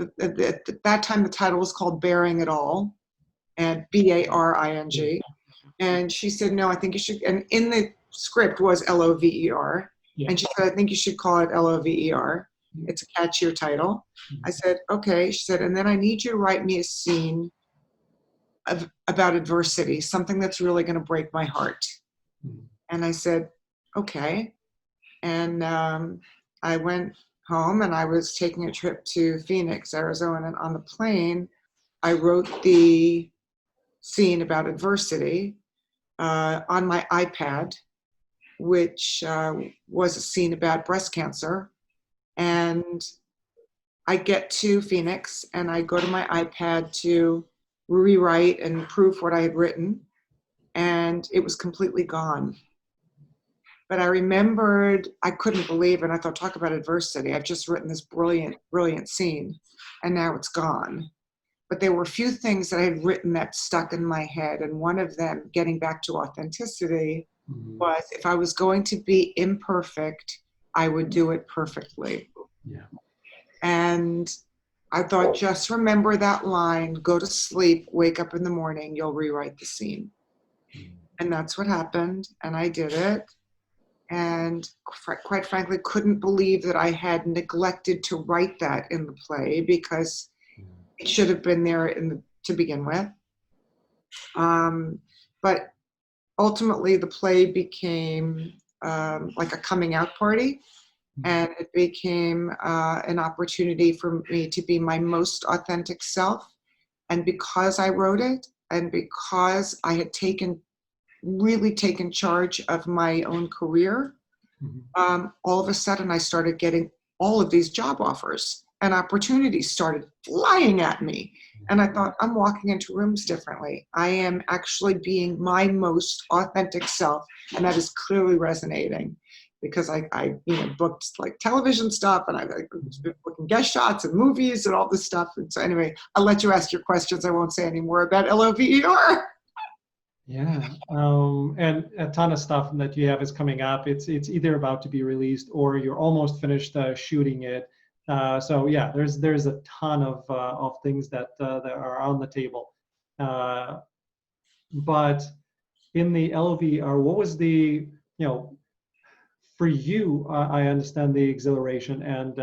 that time, the title was called Bearing It All, and B-A-R-I-N-G. And she said, no, I think you should, and in the script was L.O.V.E.R. Yeah. And she said, I think you should call it L.O.V.E.R. It's a catchier title. I said, okay. She said, and then I need you to write me a scene about adversity, something that's really going to break my heart. And I said, okay. And I went home, and I was taking a trip to Phoenix, Arizona, and on the plane, I wrote the scene about adversity on my iPad, which was a scene about breast cancer. And I get to Phoenix, and I go to my iPad to rewrite and proof what I had written, and it was completely gone. But I remembered, I couldn't believe it. I thought, talk about adversity. I've just written this brilliant, brilliant scene, and now it's gone. But there were a few things that I had written that stuck in my head, and one of them, getting back to authenticity, was if I was going to be imperfect, I would do it perfectly. Yeah. And I thought, just remember that line, go to sleep, wake up in the morning, you'll rewrite the scene. And that's what happened, and I did it. And quite frankly, couldn't believe that I had neglected to write that in the play, because it should have been there to begin with. But ultimately, the play became like a coming out party. And it became an opportunity for me to be my most authentic self. And because I wrote it, and because I had really taken charge of my own career, all of a sudden I started getting all of these job offers, and opportunities started flying at me. And I thought, I'm walking into rooms differently. I am actually being my most authentic self. And that is clearly resonating because I booked like television stuff and I've been booking guest shots and movies and all this stuff. And so anyway, I'll let you ask your questions. I won't say any more about L.O.V.E.R. Yeah, and a ton of stuff that you have is coming up. It's either about to be released or you're almost finished shooting it. So yeah, there's a ton of things that are on the table. But in the L.O.V.E.R, what was the, for you? I understand the exhilaration and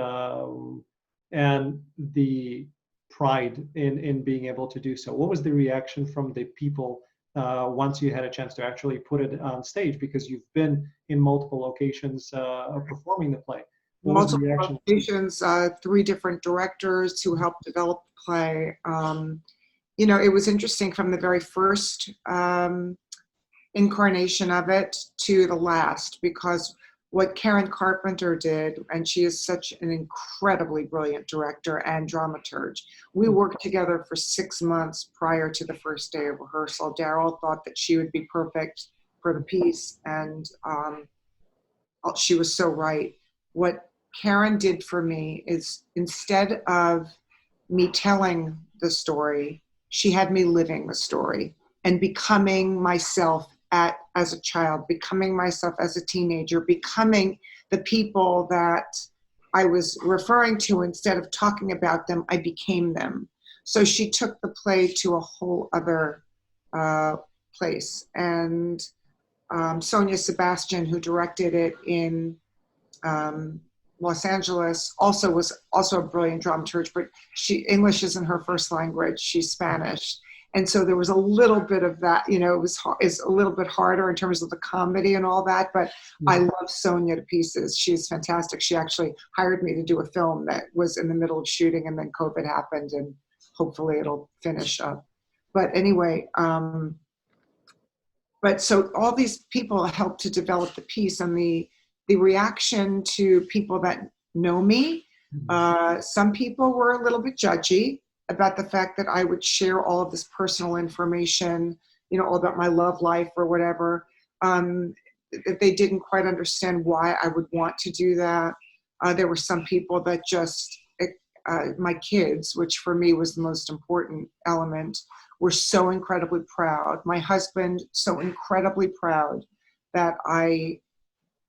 the pride in being able to do so. What was the reaction from the people once you had a chance to actually put it on stage, because you've been in multiple locations performing the play? What was the Multiple reaction? locations, 3 different directors who helped develop the play. It was interesting from the very first incarnation of it to the last, because what Karen Carpenter did, and she is such an incredibly brilliant director and dramaturge. We worked together for 6 months prior to the first day of rehearsal. Daryl thought that she would be perfect for the piece, and she was so right. What Karen did for me is, instead of me telling the story, she had me living the story and becoming myself as a child, becoming myself as a teenager, becoming the people that I was referring to. Instead of talking about them, I became them. So she took the play to a whole other place. And Sonia Sebastian, who directed it in Los Angeles, was also a brilliant dramaturge, but English isn't her first language. She's Spanish. And so there was a little bit of that, it's a little bit harder in terms of the comedy and all that, but I love Sonia to pieces. She's fantastic. She actually hired me to do a film that was in the middle of shooting, and then COVID happened, and hopefully it'll finish up. But anyway, but so all these people helped to develop the piece, and the reaction to people that know me, some people were a little bit judgy about the fact that I would share all of this personal information, all about my love life or whatever. They didn't quite understand why I would want to do that. There were some people that just, my kids, which for me was the most important element, were so incredibly proud. My husband, so incredibly proud that I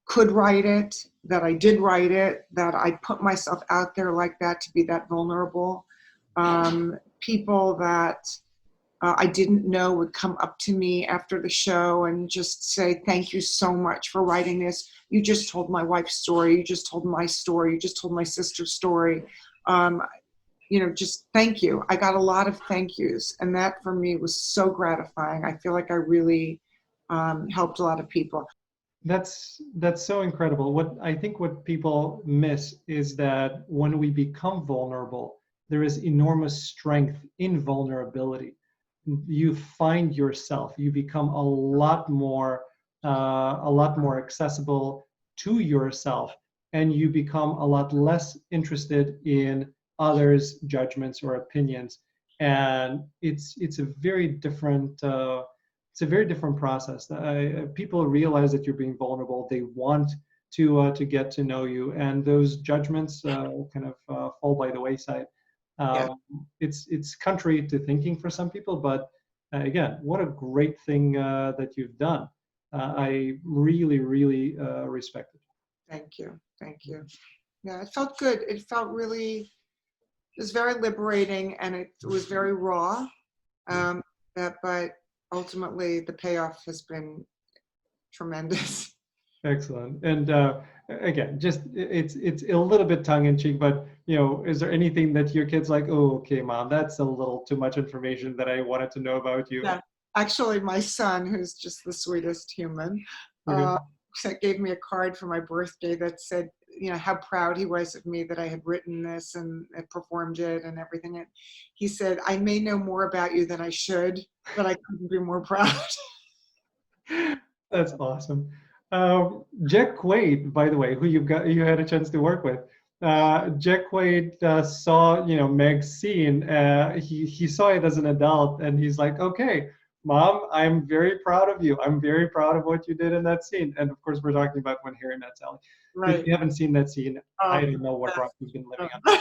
could write it, that I did write it, that I put myself out there like that to be that vulnerable. People that I didn't know would come up to me after the show and just say, thank you so much for writing this. You just told my wife's story. You just told my story. You just told my sister's story. Just thank you. I got a lot of thank yous. And that for me was so gratifying. I feel like I really helped a lot of people. That's so incredible. What people miss is that when we become vulnerable, there is enormous strength in vulnerability. You find yourself. You become a lot more accessible to yourself, and you become a lot less interested in others' judgments or opinions. And it's a very different process. People realize that you're being vulnerable. They want to get to know you, and those judgments kind of fall by the wayside. It's contrary to thinking for some people, but again, what a great thing that you've done. I really, really respect it. Thank you. Yeah, it felt good. It was very liberating, and it was very raw. But ultimately, the payoff has been tremendous. Excellent. And again, just it's a little bit tongue in cheek, but is there anything that your kid's like, oh, okay, Mom, that's a little too much information that I wanted to know about you? Yeah. Actually, my son, who's just the sweetest human, gave me a card for my birthday that said, how proud he was of me that I had written this and performed it and everything. And he said, I may know more about you than I should, but I couldn't be more proud. That's awesome. Jack Quaid, by the way, who you had a chance to work with. Jack Quaid saw, Meg's scene. He saw it as an adult, and he's like, "Okay, Mom, I'm very proud of you. I'm very proud of what you did in that scene." And of course, we're talking about When Harry Met Sally. If Right. you haven't seen that scene, I Oh, don't know what yes. rock you've been living Oh,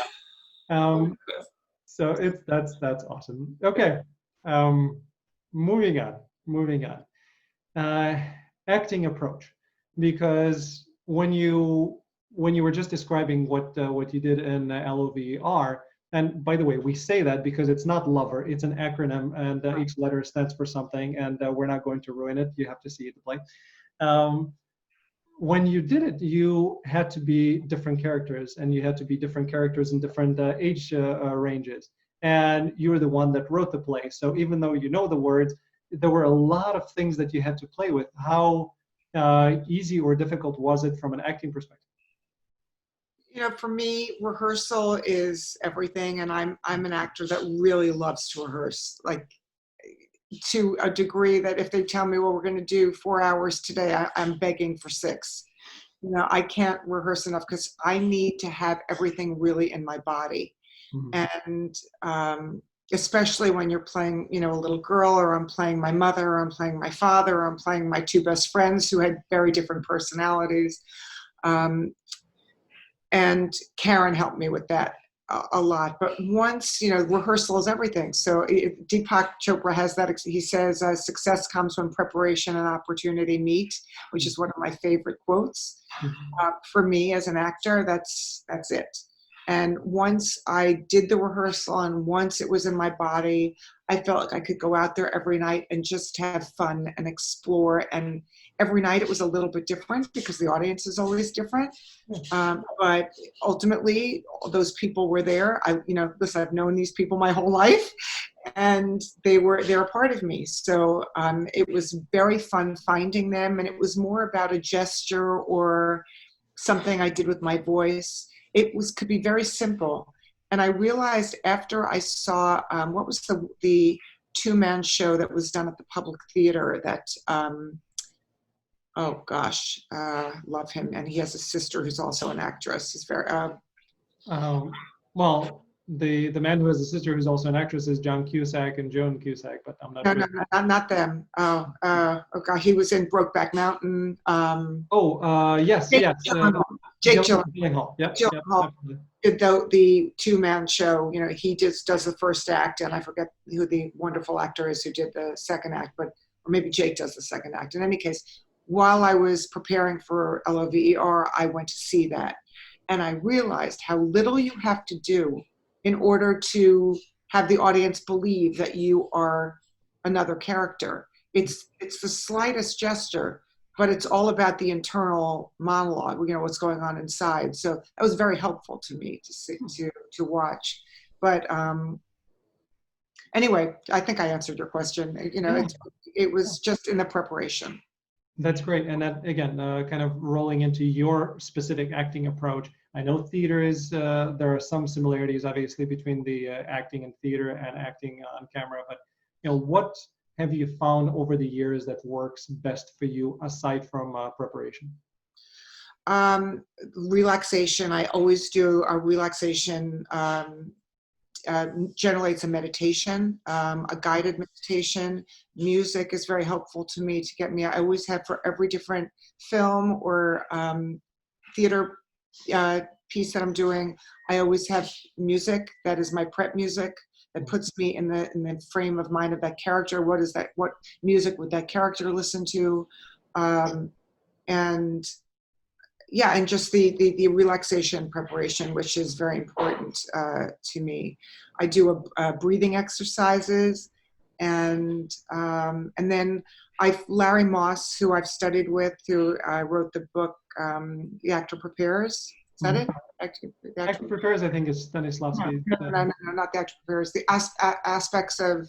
on. oh, yes. So that's awesome. Okay, um, moving on. Moving on. Uh, Acting approach, because when you were just describing what you did in L.O.V.E.R. And by the way, we say that because it's not lover, it's an acronym, and each letter stands for something, and we're not going to ruin it. You have to see it to play. Um, when you did it, you had to be different characters, and you had to be different characters in different age ranges. And you were the one that wrote the play. So even though you know the words, there were a lot of things that you had to play with. How easy or difficult was it from an acting perspective? For me, rehearsal is everything, and I'm an actor that really loves to rehearse, like to a degree that if they tell me, well, we're going to do 4 hours today, I'm begging for six. I can't rehearse enough because I need to have everything really in my body. Mhm. And especially when you're playing, a little girl, or I'm playing my mother, or I'm playing my father, or I'm playing my two best friends who had very different personalities. Um, and Karen helped me with that a lot. But once, rehearsal is everything. So Deepak Chopra has that. He says, success comes when preparation and opportunity meet, which is one of my favorite quotes. Mhm. For me as an actor, that's it. And once I did the rehearsal and once it was in my body, I felt like I could go out there every night and just have fun and explore. And every night it was a little bit different because the audience is always different. But ultimately, those people were there. Listen, I've known these people my whole life, and they're a part of me. So it was very fun finding them, and it was more about a gesture or something I did with my voice. Could be very simple. And I realized after I saw what was the two-man show that was done at the Public Theater that oh gosh, love him, and he has a sister who's also an actress. He's very Um, well, the man who has a sister who's also an actress is John Cusack and Joan Cusack, but I'm not no, really. no, no, not them. Oh god, he was in Brokeback Mountain. Oh, yes, Jake yes. Gyllenhaal. Jake Gyllenhaal. Yep, yep, Gyllenhaal absolutely. did the two-man show. He just does the first act, and I forget who the wonderful actor is who did the second act, or maybe Jake does the second act. In any case, while I was preparing for L.O.V.E.R, I went to see that, and I realized how little you have to do in order to have the audience believe that you are another character. It's the slightest gesture, but it's all about the internal monologue, what's going on inside. So that was very helpful to me to see, to watch. But anyway, I think I answered your question. Yeah. It was just in the preparation. That's great. And that, again, kind of rolling into your specific acting approach. I know theater is, there are some similarities, obviously, between the acting in theater and acting on camera. But, what have you found over the years that works best for you aside from preparation? Relaxation. I always do a relaxation. Generally, it's a meditation, a guided meditation. Music is very helpful to me to get me. I always have for every different film or theater piece that I'm doing. I always have music that is my prep music that puts me in the frame of mind of that character. What music would that character listen to? And yeah, and just the relaxation preparation, which is very important to me. I do a breathing exercises, and then Larry Moss, who I've studied with, who wrote the book The Actor Prepares. Is that it? Actor Prepares, I think, is Stanislavski. No, not The Actor Prepares. The aspects of.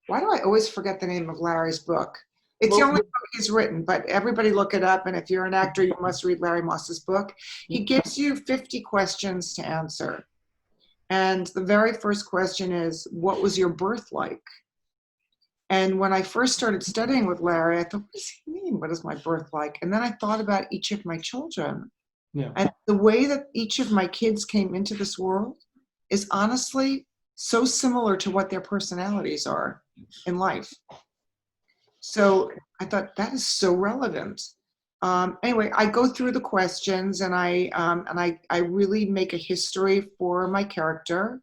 Why do I always forget the name of Larry's book? It's the only book he's written, but everybody look it up. And if you're an actor, you must read Larry Moss's book. He gives you 50 questions to answer. And the very first question is, what was your birth like? And when I first started studying with Larry, I thought, what does he mean? What is my birth like? And then I thought about each of my children. Yeah. And the way that each of my kids came into this world is honestly so similar to what their personalities are in life. So I thought that is so relevant. Anyway, I go through the questions and I really make a history for my character.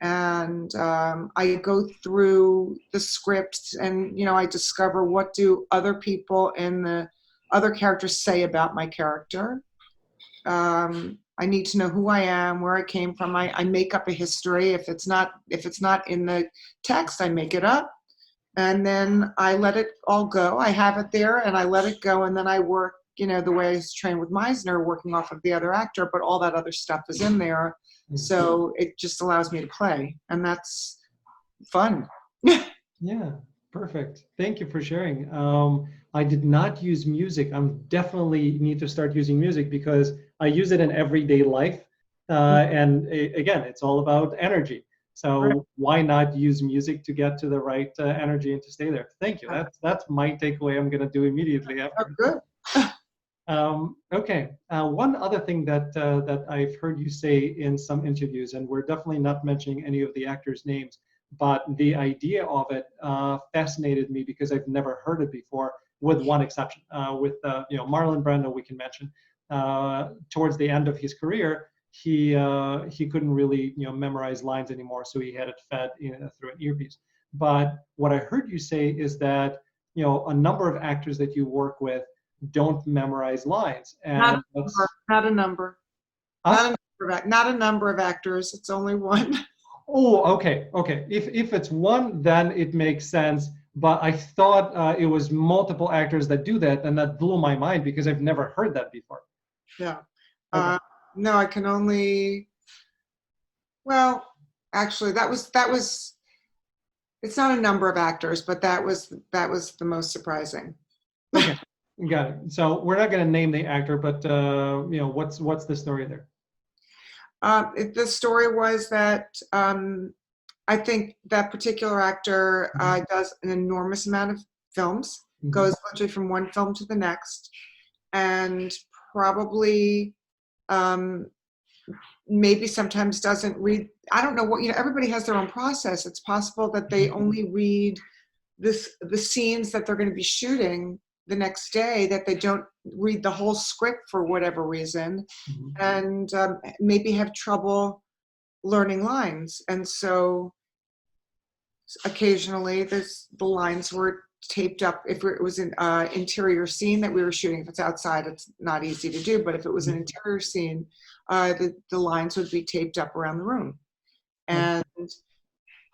And I go through the script and, I discover what do other people and the other characters say about my character. I need to know who I am, where I came from. I make up a history. If it's not in the text, I make it up. And then I let it all go. I have it there and I let it go. And then I work, the way I was trained with Meisner, working off of the other actor, but all that other stuff is in there. So it just allows me to play. And that's fun. Yeah, perfect. Thank you for sharing. I did not use music. I'm definitely need to start using music because I use it in everyday life. And again, it's all about energy. So Right. why not use music to get to the right energy and to stay there? Thank you. That's my takeaway. I'm going to do immediately Oh, after. good. Okay. One other thing that I've heard you say in some interviews, and we're definitely not mentioning any of the actors' names, but the idea of it fascinated me because I've never heard it before, with one exception. With Marlon Brando, we can mention. Towards the end of his career, he couldn't really memorize lines anymore, so he had it fed through an earpiece. But what I heard you say is that a number of actors that you work with don't memorize lines, and Not a number. huh? Not a number of actors. It's only one. Oh, okay. If it's one, then it makes sense. But I thought it was multiple actors that do that, and that blew my mind because I've never heard that before. Yeah. Okay. No, I can only. Well, actually, that was. It's not a number of actors, but that was the most surprising. Okay, got it. So we're not going to name the actor, but what's the story there? The story was that I think that particular actor does an enormous amount of films, goes literally from one film to the next, and probably maybe sometimes doesn't read. I don't know what, everybody has their own process. It's possible that they only read the scenes that they're going to be shooting the next day, that they don't read the whole script for whatever reason, and maybe have trouble learning lines. And so occasionally the lines were taped up. If it was an interior scene that we were shooting, if it's outside, it's not easy to do, but if it was an interior scene, the lines would be taped up around the room. And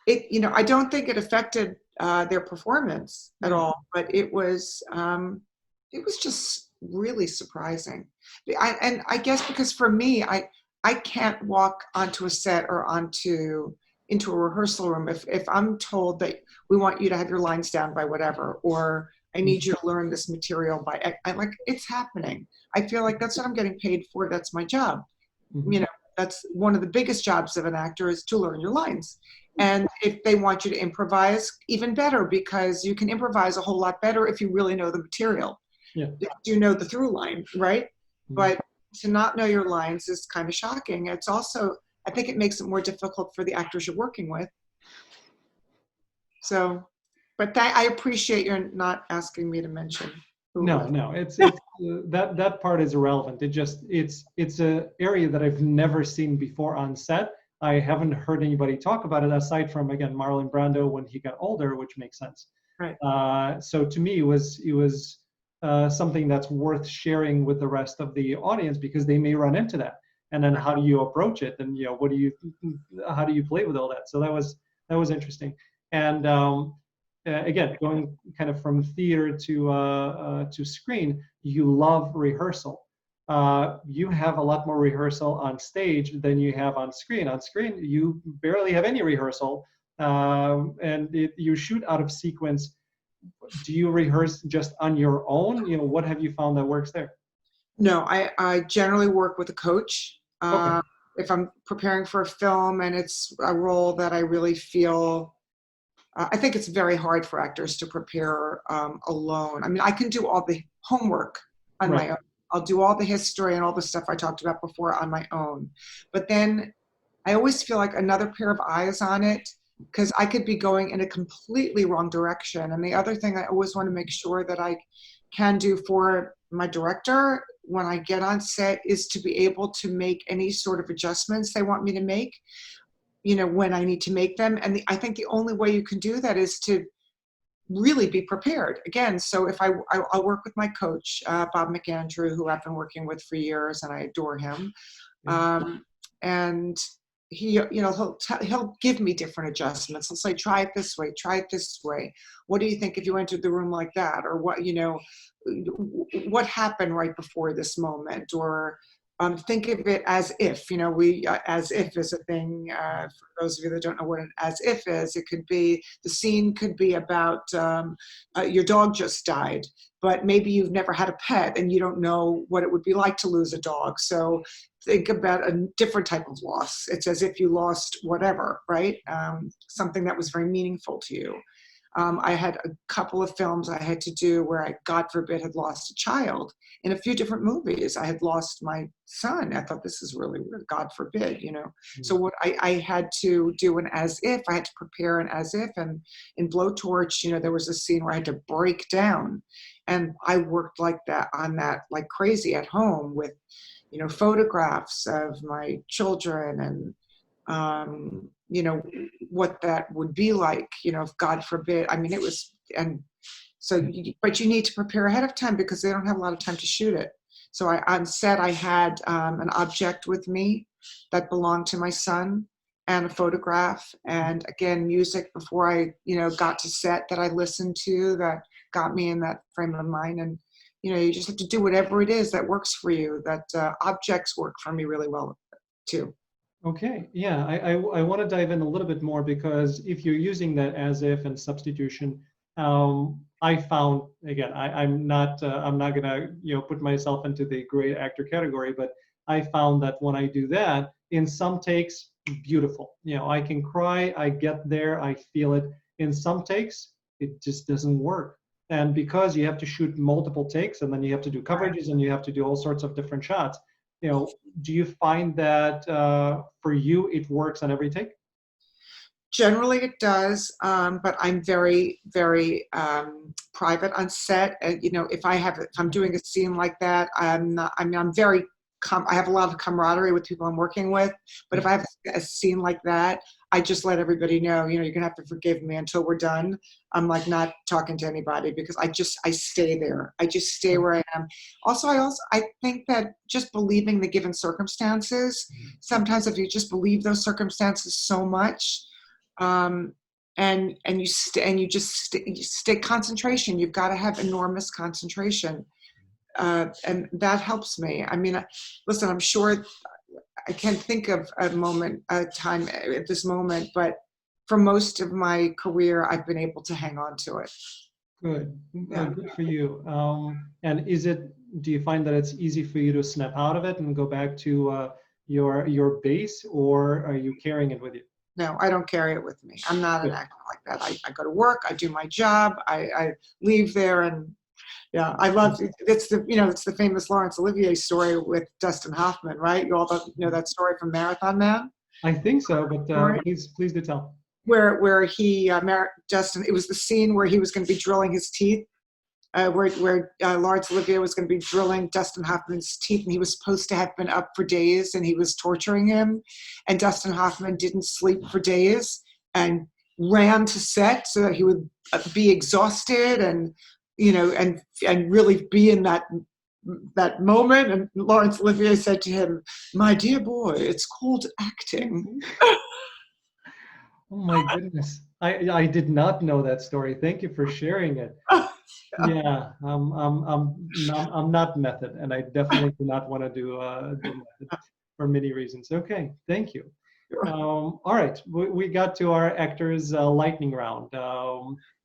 it, I don't think it affected their performance at all, but it was just really surprising. And I guess because for me, I can't walk onto a set or into a rehearsal room if I'm told that we want you to have your lines down by whatever, or I need you to learn this material by, I'm like, it's happening. I feel like that's what I'm getting paid for. That's my job. That's one of the biggest jobs of an actor, is to learn your lines. And if they want you to improvise, even better, because you can improvise a whole lot better if you really know the material. Yeah. If you know the through line, right? But to not know your lines is kind of shocking. It's also, I think it makes it more difficult for the actors you're working with. So, but I appreciate your not asking me to mention who. No, it's that part is irrelevant. It's a area that I've never seen before on set. I haven't heard anybody talk about it aside from, again, Marlon Brando when he got older, which makes sense. Right. So to me, it was something that's worth sharing with the rest of the audience, because they may run into that. And then how do you approach it? And how do you play with all that? So that was interesting. And again, going kind of from theater to screen, you love rehearsal. You have a lot more rehearsal on stage than you have on screen. On screen, you barely have any rehearsal, and you shoot out of sequence. Do you rehearse just on your own? What have you found that works there? No, I generally work with a coach. Okay. If I'm preparing for a film and it's a role that I really feel, I think it's very hard for actors to prepare alone. I mean, I can do all the homework on my own, I'll do all the history and all the stuff I talked about before on my own. But then I always feel like another pair of eyes on it, because I could be going in a completely wrong direction. And the other thing I always want to make sure that I can do for my director when I get on set is to be able to make any sort of adjustments they want me to make, when I need to make them. And I think the only way you can do that is to really be prepared. Again, so if I'll work with my coach, Bob McAndrew, who I've been working with for years, and I adore him. And he'll give me different adjustments. He'll say, try it this way, try it this way. What do you think if you entered the room like that? Or what happened right before this moment? Or think of it as if, as if is a thing. For those of you that don't know what an as if is, it could be, the scene could be about your dog just died, but maybe you've never had a pet and you don't know what it would be like to lose a dog. So think about a different type of loss. It's as if you lost whatever, right? Something that was very meaningful to you. I had a couple of films I had to do where I, God forbid, had lost a child. In a few different movies, I had lost my son. I thought, this is really weird, God forbid, So what I had to do an as if, I had to prepare an as if. And in Blowtorch, there was a scene where I had to break down. And I worked like that on that like crazy at home with, photographs of my children and, what that would be like, if God forbid. I mean, it was, and so, but you need to prepare ahead of time because they don't have a lot of time to shoot it. So on set, I had an object with me that belonged to my son and a photograph. And again, music before I, got to set that I listened to that got me in that frame of mind. And, you just have to do whatever it is that works for you. That objects work for me really well too. Okay, yeah, I want to dive in a little bit more because if you're using that as if and substitution, I found, again, I'm not gonna put myself into the great actor category, but I found that when I do that, in some takes, beautiful. I can cry, I get there, I feel it. In some takes, it just doesn't work. And because you have to shoot multiple takes and then you have to do coverages and you have to do all sorts of different shots, do you find that for you it works on every take? Generally it does, but I'm very, very private on set. If I'm doing a scene like that, I'm very, I have a lot of camaraderie with people I'm working with, but if I have a scene like that, I just let everybody know, you're gonna have to forgive me until we're done. I'm like not talking to anybody because I stay there. I just stay where I am. Also, I think that just believing the given circumstances, sometimes if you just believe those circumstances so much, and you stay concentration. You've got to have enormous concentration, and that helps me. I mean, listen, I'm sure I can't think of a time at this moment, but for most of my career, I've been able to hang on to it. Good, good for you. And do you find that it's easy for you to snap out of it and go back to your base, or are you carrying it with you? No, I don't carry it with me. I'm not an actor like that. I go to work, I do my job, I leave there, and yeah, I love it's the famous Laurence Olivier story with Dustin Hoffman, right? You all know that story from Marathon Man? I think so, but please do tell. Where he Dustin, it was the scene where he was going to be drilling his teeth, where Laurence Olivier was going to be drilling Dustin Hoffman's teeth, and he was supposed to have been up for days, and he was torturing him, and Dustin Hoffman didn't sleep for days and ran to set so that he would be exhausted and and really be in that moment. And Laurence Olivier said to him, "My dear boy, it's called acting." Oh my goodness. I did not know that story. Thank you for sharing it. Yeah, I'm not method, and I definitely do not want to do method for many reasons. Okay, thank you. All right, we got to our actors lightning round.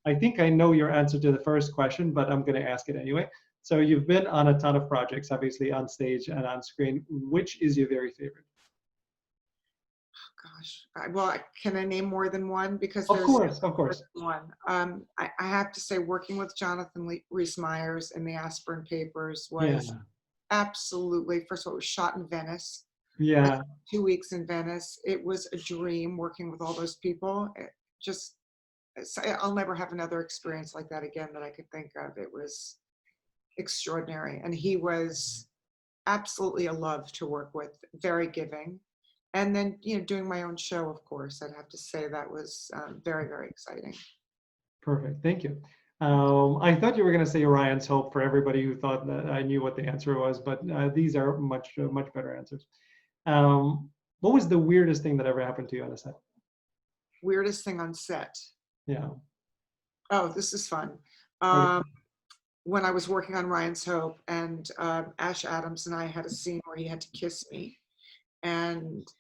I think I know your answer to the first question, but I'm going to ask it anyway. So you've been on a ton of projects, obviously on stage and on screen. Which is your very favorite? Gosh, well, can I name more than one? Because of course. One. I have to say, working with Jonathan Rhys Meyers in the Aspirin Papers was absolutely. First of all, it was shot in Venice. I Yeah. spent 2 weeks in Venice. It was a dream working with all those people. It just, I'll never have another experience like that again that I could think of. It was extraordinary. And he was absolutely a love to work with, very giving. And then, doing my own show, of course, I'd have to say that was very, very exciting. Perfect. Thank you. I thought you were going to say Orion's Hope for everybody who thought that I knew what the answer was, but these are much better answers. What was the weirdest thing that ever happened to you on a set? Weirdest thing on set. Yeah. Oh, this is fun. Okay. When I was working on Ryan's Hope, and Ash Adams and I had a scene where he had to kiss me, and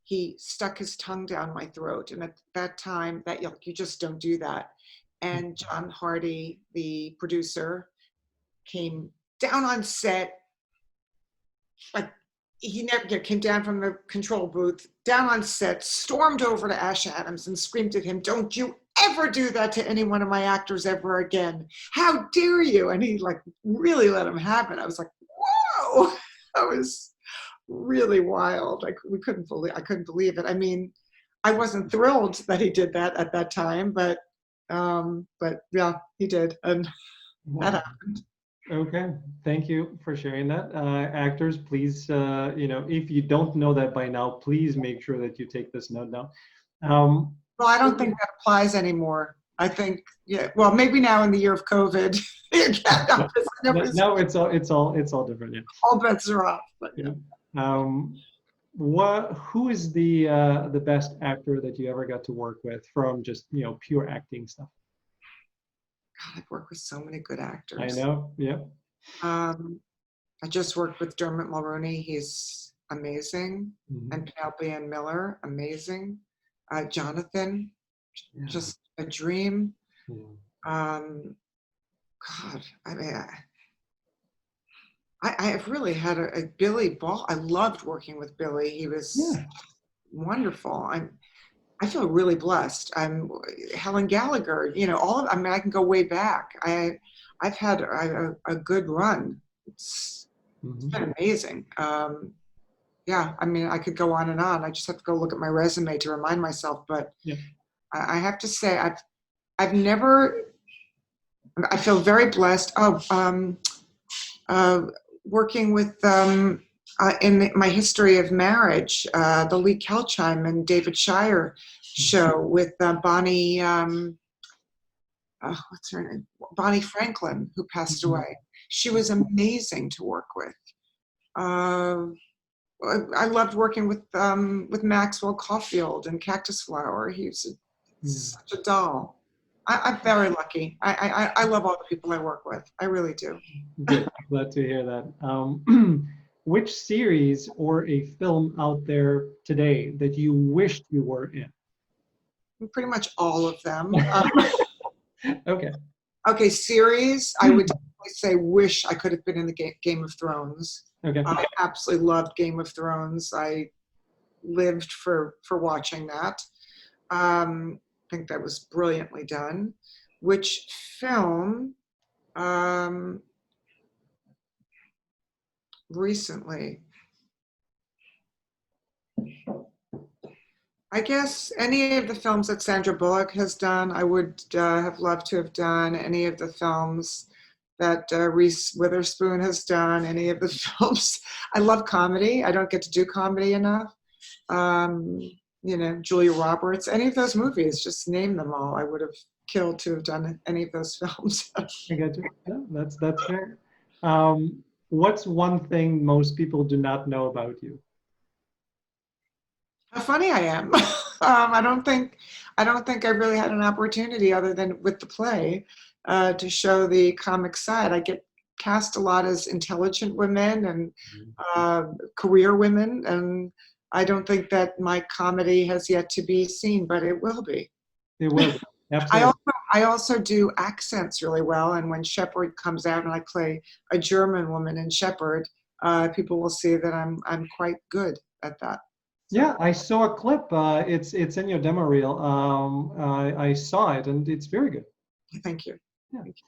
he stuck his tongue down my throat. And at that time, you just don't do that. And John Hardy, the producer, came down on set, like he never came down from the control booth, down on set, stormed over to Ash Adams and screamed at him, "Don't you ever do that to any one of my actors ever again. How dare you?" And he really let him have it. I was like, whoa, that was really wild. I couldn't believe it. I mean, I wasn't thrilled that he did that at that time, but yeah, he did. And that happened. Okay, thank you for sharing that. Actors, please, if you don't know that by now, please make sure that you take this note down. Well, I don't think that applies anymore. I think, yeah, well, maybe now in the year of COVID, now it's all different. Yeah. All bets are off. But, yeah. Who is the best actor that you ever got to work with from just pure acting stuff? God, I've worked with so many good actors. I know. Yeah. I just worked with Dermot Mulroney. He's amazing. Mm-hmm. And Penelope Ann Miller, amazing. Jonathan, just a dream. Mm-hmm. God, I mean, I have really had a Billy Ball. I loved working with Billy. He was wonderful. I feel really blessed. I'm Helen Gallagher. I mean, I can go way back. I've had a good run. It's been amazing. Yeah, I mean, I could go on and on. I just have to go look at my resume to remind myself. But I have to say, I've never. I feel very blessed. Working with in my history of marriage, the Lee Kelchheim and David Shire show with Bonnie. What's her name? Bonnie Franklin, who passed away. She was amazing to work with. I loved working with Maxwell Caulfield and Cactus Flower. He's such a doll. I'm very lucky. I love all the people I work with. I really do. Good. Glad to hear that. Which series or a film out there today that you wished you were in? Pretty much all of them. Okay. Okay, series. I would definitely say wish I could have been in the Game of Thrones. Okay. I absolutely loved Game of Thrones. I lived for watching that. I think that was brilliantly done. Which film? Recently, I guess any of the films that Sandra Bullock has done, I would have loved to have done. Any of the films that Reese Witherspoon has done, any of the films. I love comedy. I don't get to do comedy enough. Julia Roberts, any of those movies, just name them all. I would have killed to have done any of those films. I got you. Yeah, that's fair. What's one thing most people do not know about you? How funny I am. I don't think I really had an opportunity other than with the play to show the comic side. I get cast a lot as intelligent women and career women, and I don't think that my comedy has yet to be seen, but it will be. It will be. Absolutely. I also do accents really well, and when Shepherd comes out and I play a German woman in Shepherd, people will see that I'm quite good at that. Yeah, I saw a clip. It's in your demo reel. I saw it, and it's very good. Thank you. Yeah. Thank you.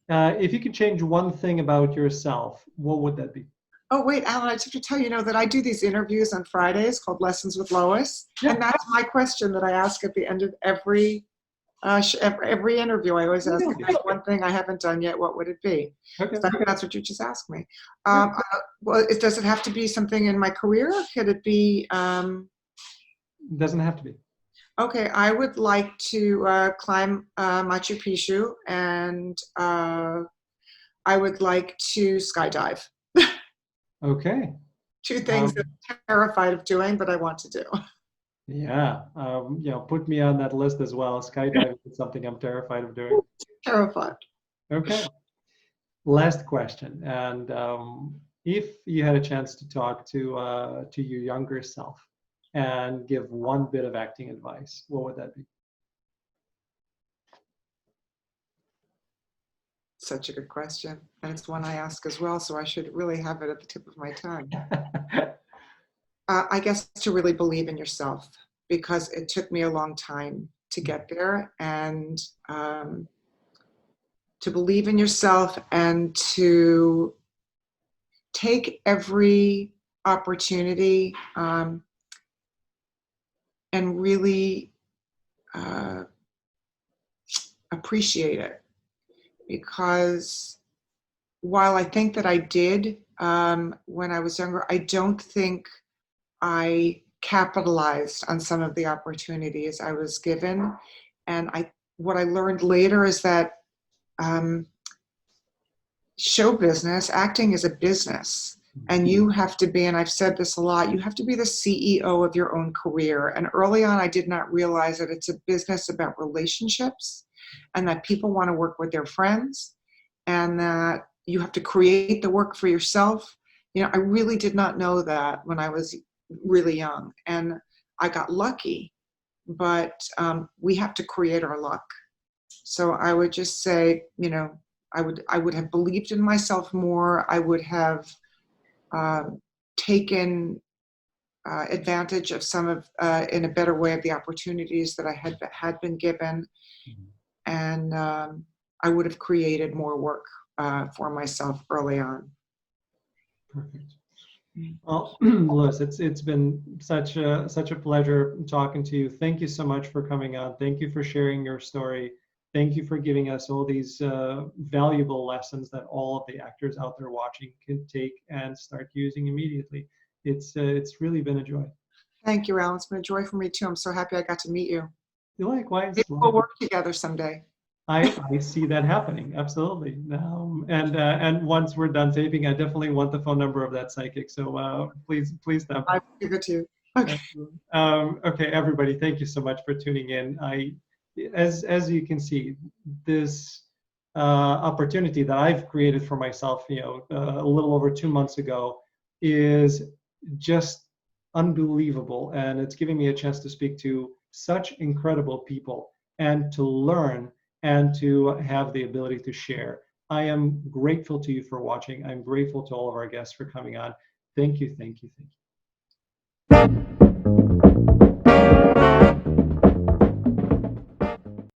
If you could change one thing about yourself, what would that be? Oh, wait, Alan, I just have to tell you, that I do these interviews on Fridays called Lessons with Lois. Yeah. And that's my question that I ask at the end of every interview. I always ask, if there's one thing I haven't done yet, what would it be? Okay. So that's what you just asked me. Well, does it have to be something in my career? Could it be? Doesn't have to be. Okay, I would like to climb Machu Picchu, and I would like to skydive. Okay. Two things that I'm terrified of doing, but I want to do. Yeah. Put me on that list as well. Skydiving is something I'm terrified of doing. Terrified. Okay. Last question. And if you had a chance to talk to your younger self and give one bit of acting advice, what would that be? Such a good question. And it's one I ask as well, so I should really have it at the tip of my tongue. I guess to really believe in yourself, because it took me a long time to get there, and to believe in yourself and to take every opportunity and really appreciate it. Because while I think that I did when I was younger, I don't think I capitalized on some of the opportunities I was given. And what I learned later is that show business, acting is a business. And you have to be, and I've said this a lot, you have to be the CEO of your own career. And early on, I did not realize that it's a business about relationships, and that people want to work with their friends, and that you have to create the work for yourself. I really did not know that when I was really young, and I got lucky, but we have to create our luck. So I would just say, I would have believed in myself more. I would have taken advantage of some of, in a better way, of the opportunities that I had been given. And I would have created more work for myself early on. Perfect. Well, Lois, it's been such a pleasure talking to you. Thank you so much for coming on. Thank you for sharing your story. Thank you for giving us all these valuable lessons that all of the actors out there watching can take and start using immediately. It's really been a joy. Thank you, Alan. It's been a joy for me too. I'm so happy I got to meet you. Likewise. Maybe we'll work together someday. I see that happening, absolutely. And once we're done taping, I definitely want the phone number of that psychic. So please stop. I'll give it to you. Okay. Okay, everybody, thank you so much for tuning in. As you can see, this opportunity that I've created for myself, a little over 2 months ago, is just unbelievable, and it's giving me a chance to speak to such incredible people and to learn and to have the ability to share. I am grateful to you for watching. I'm grateful to all of our guests for coming on. Thank you, thank you, thank you.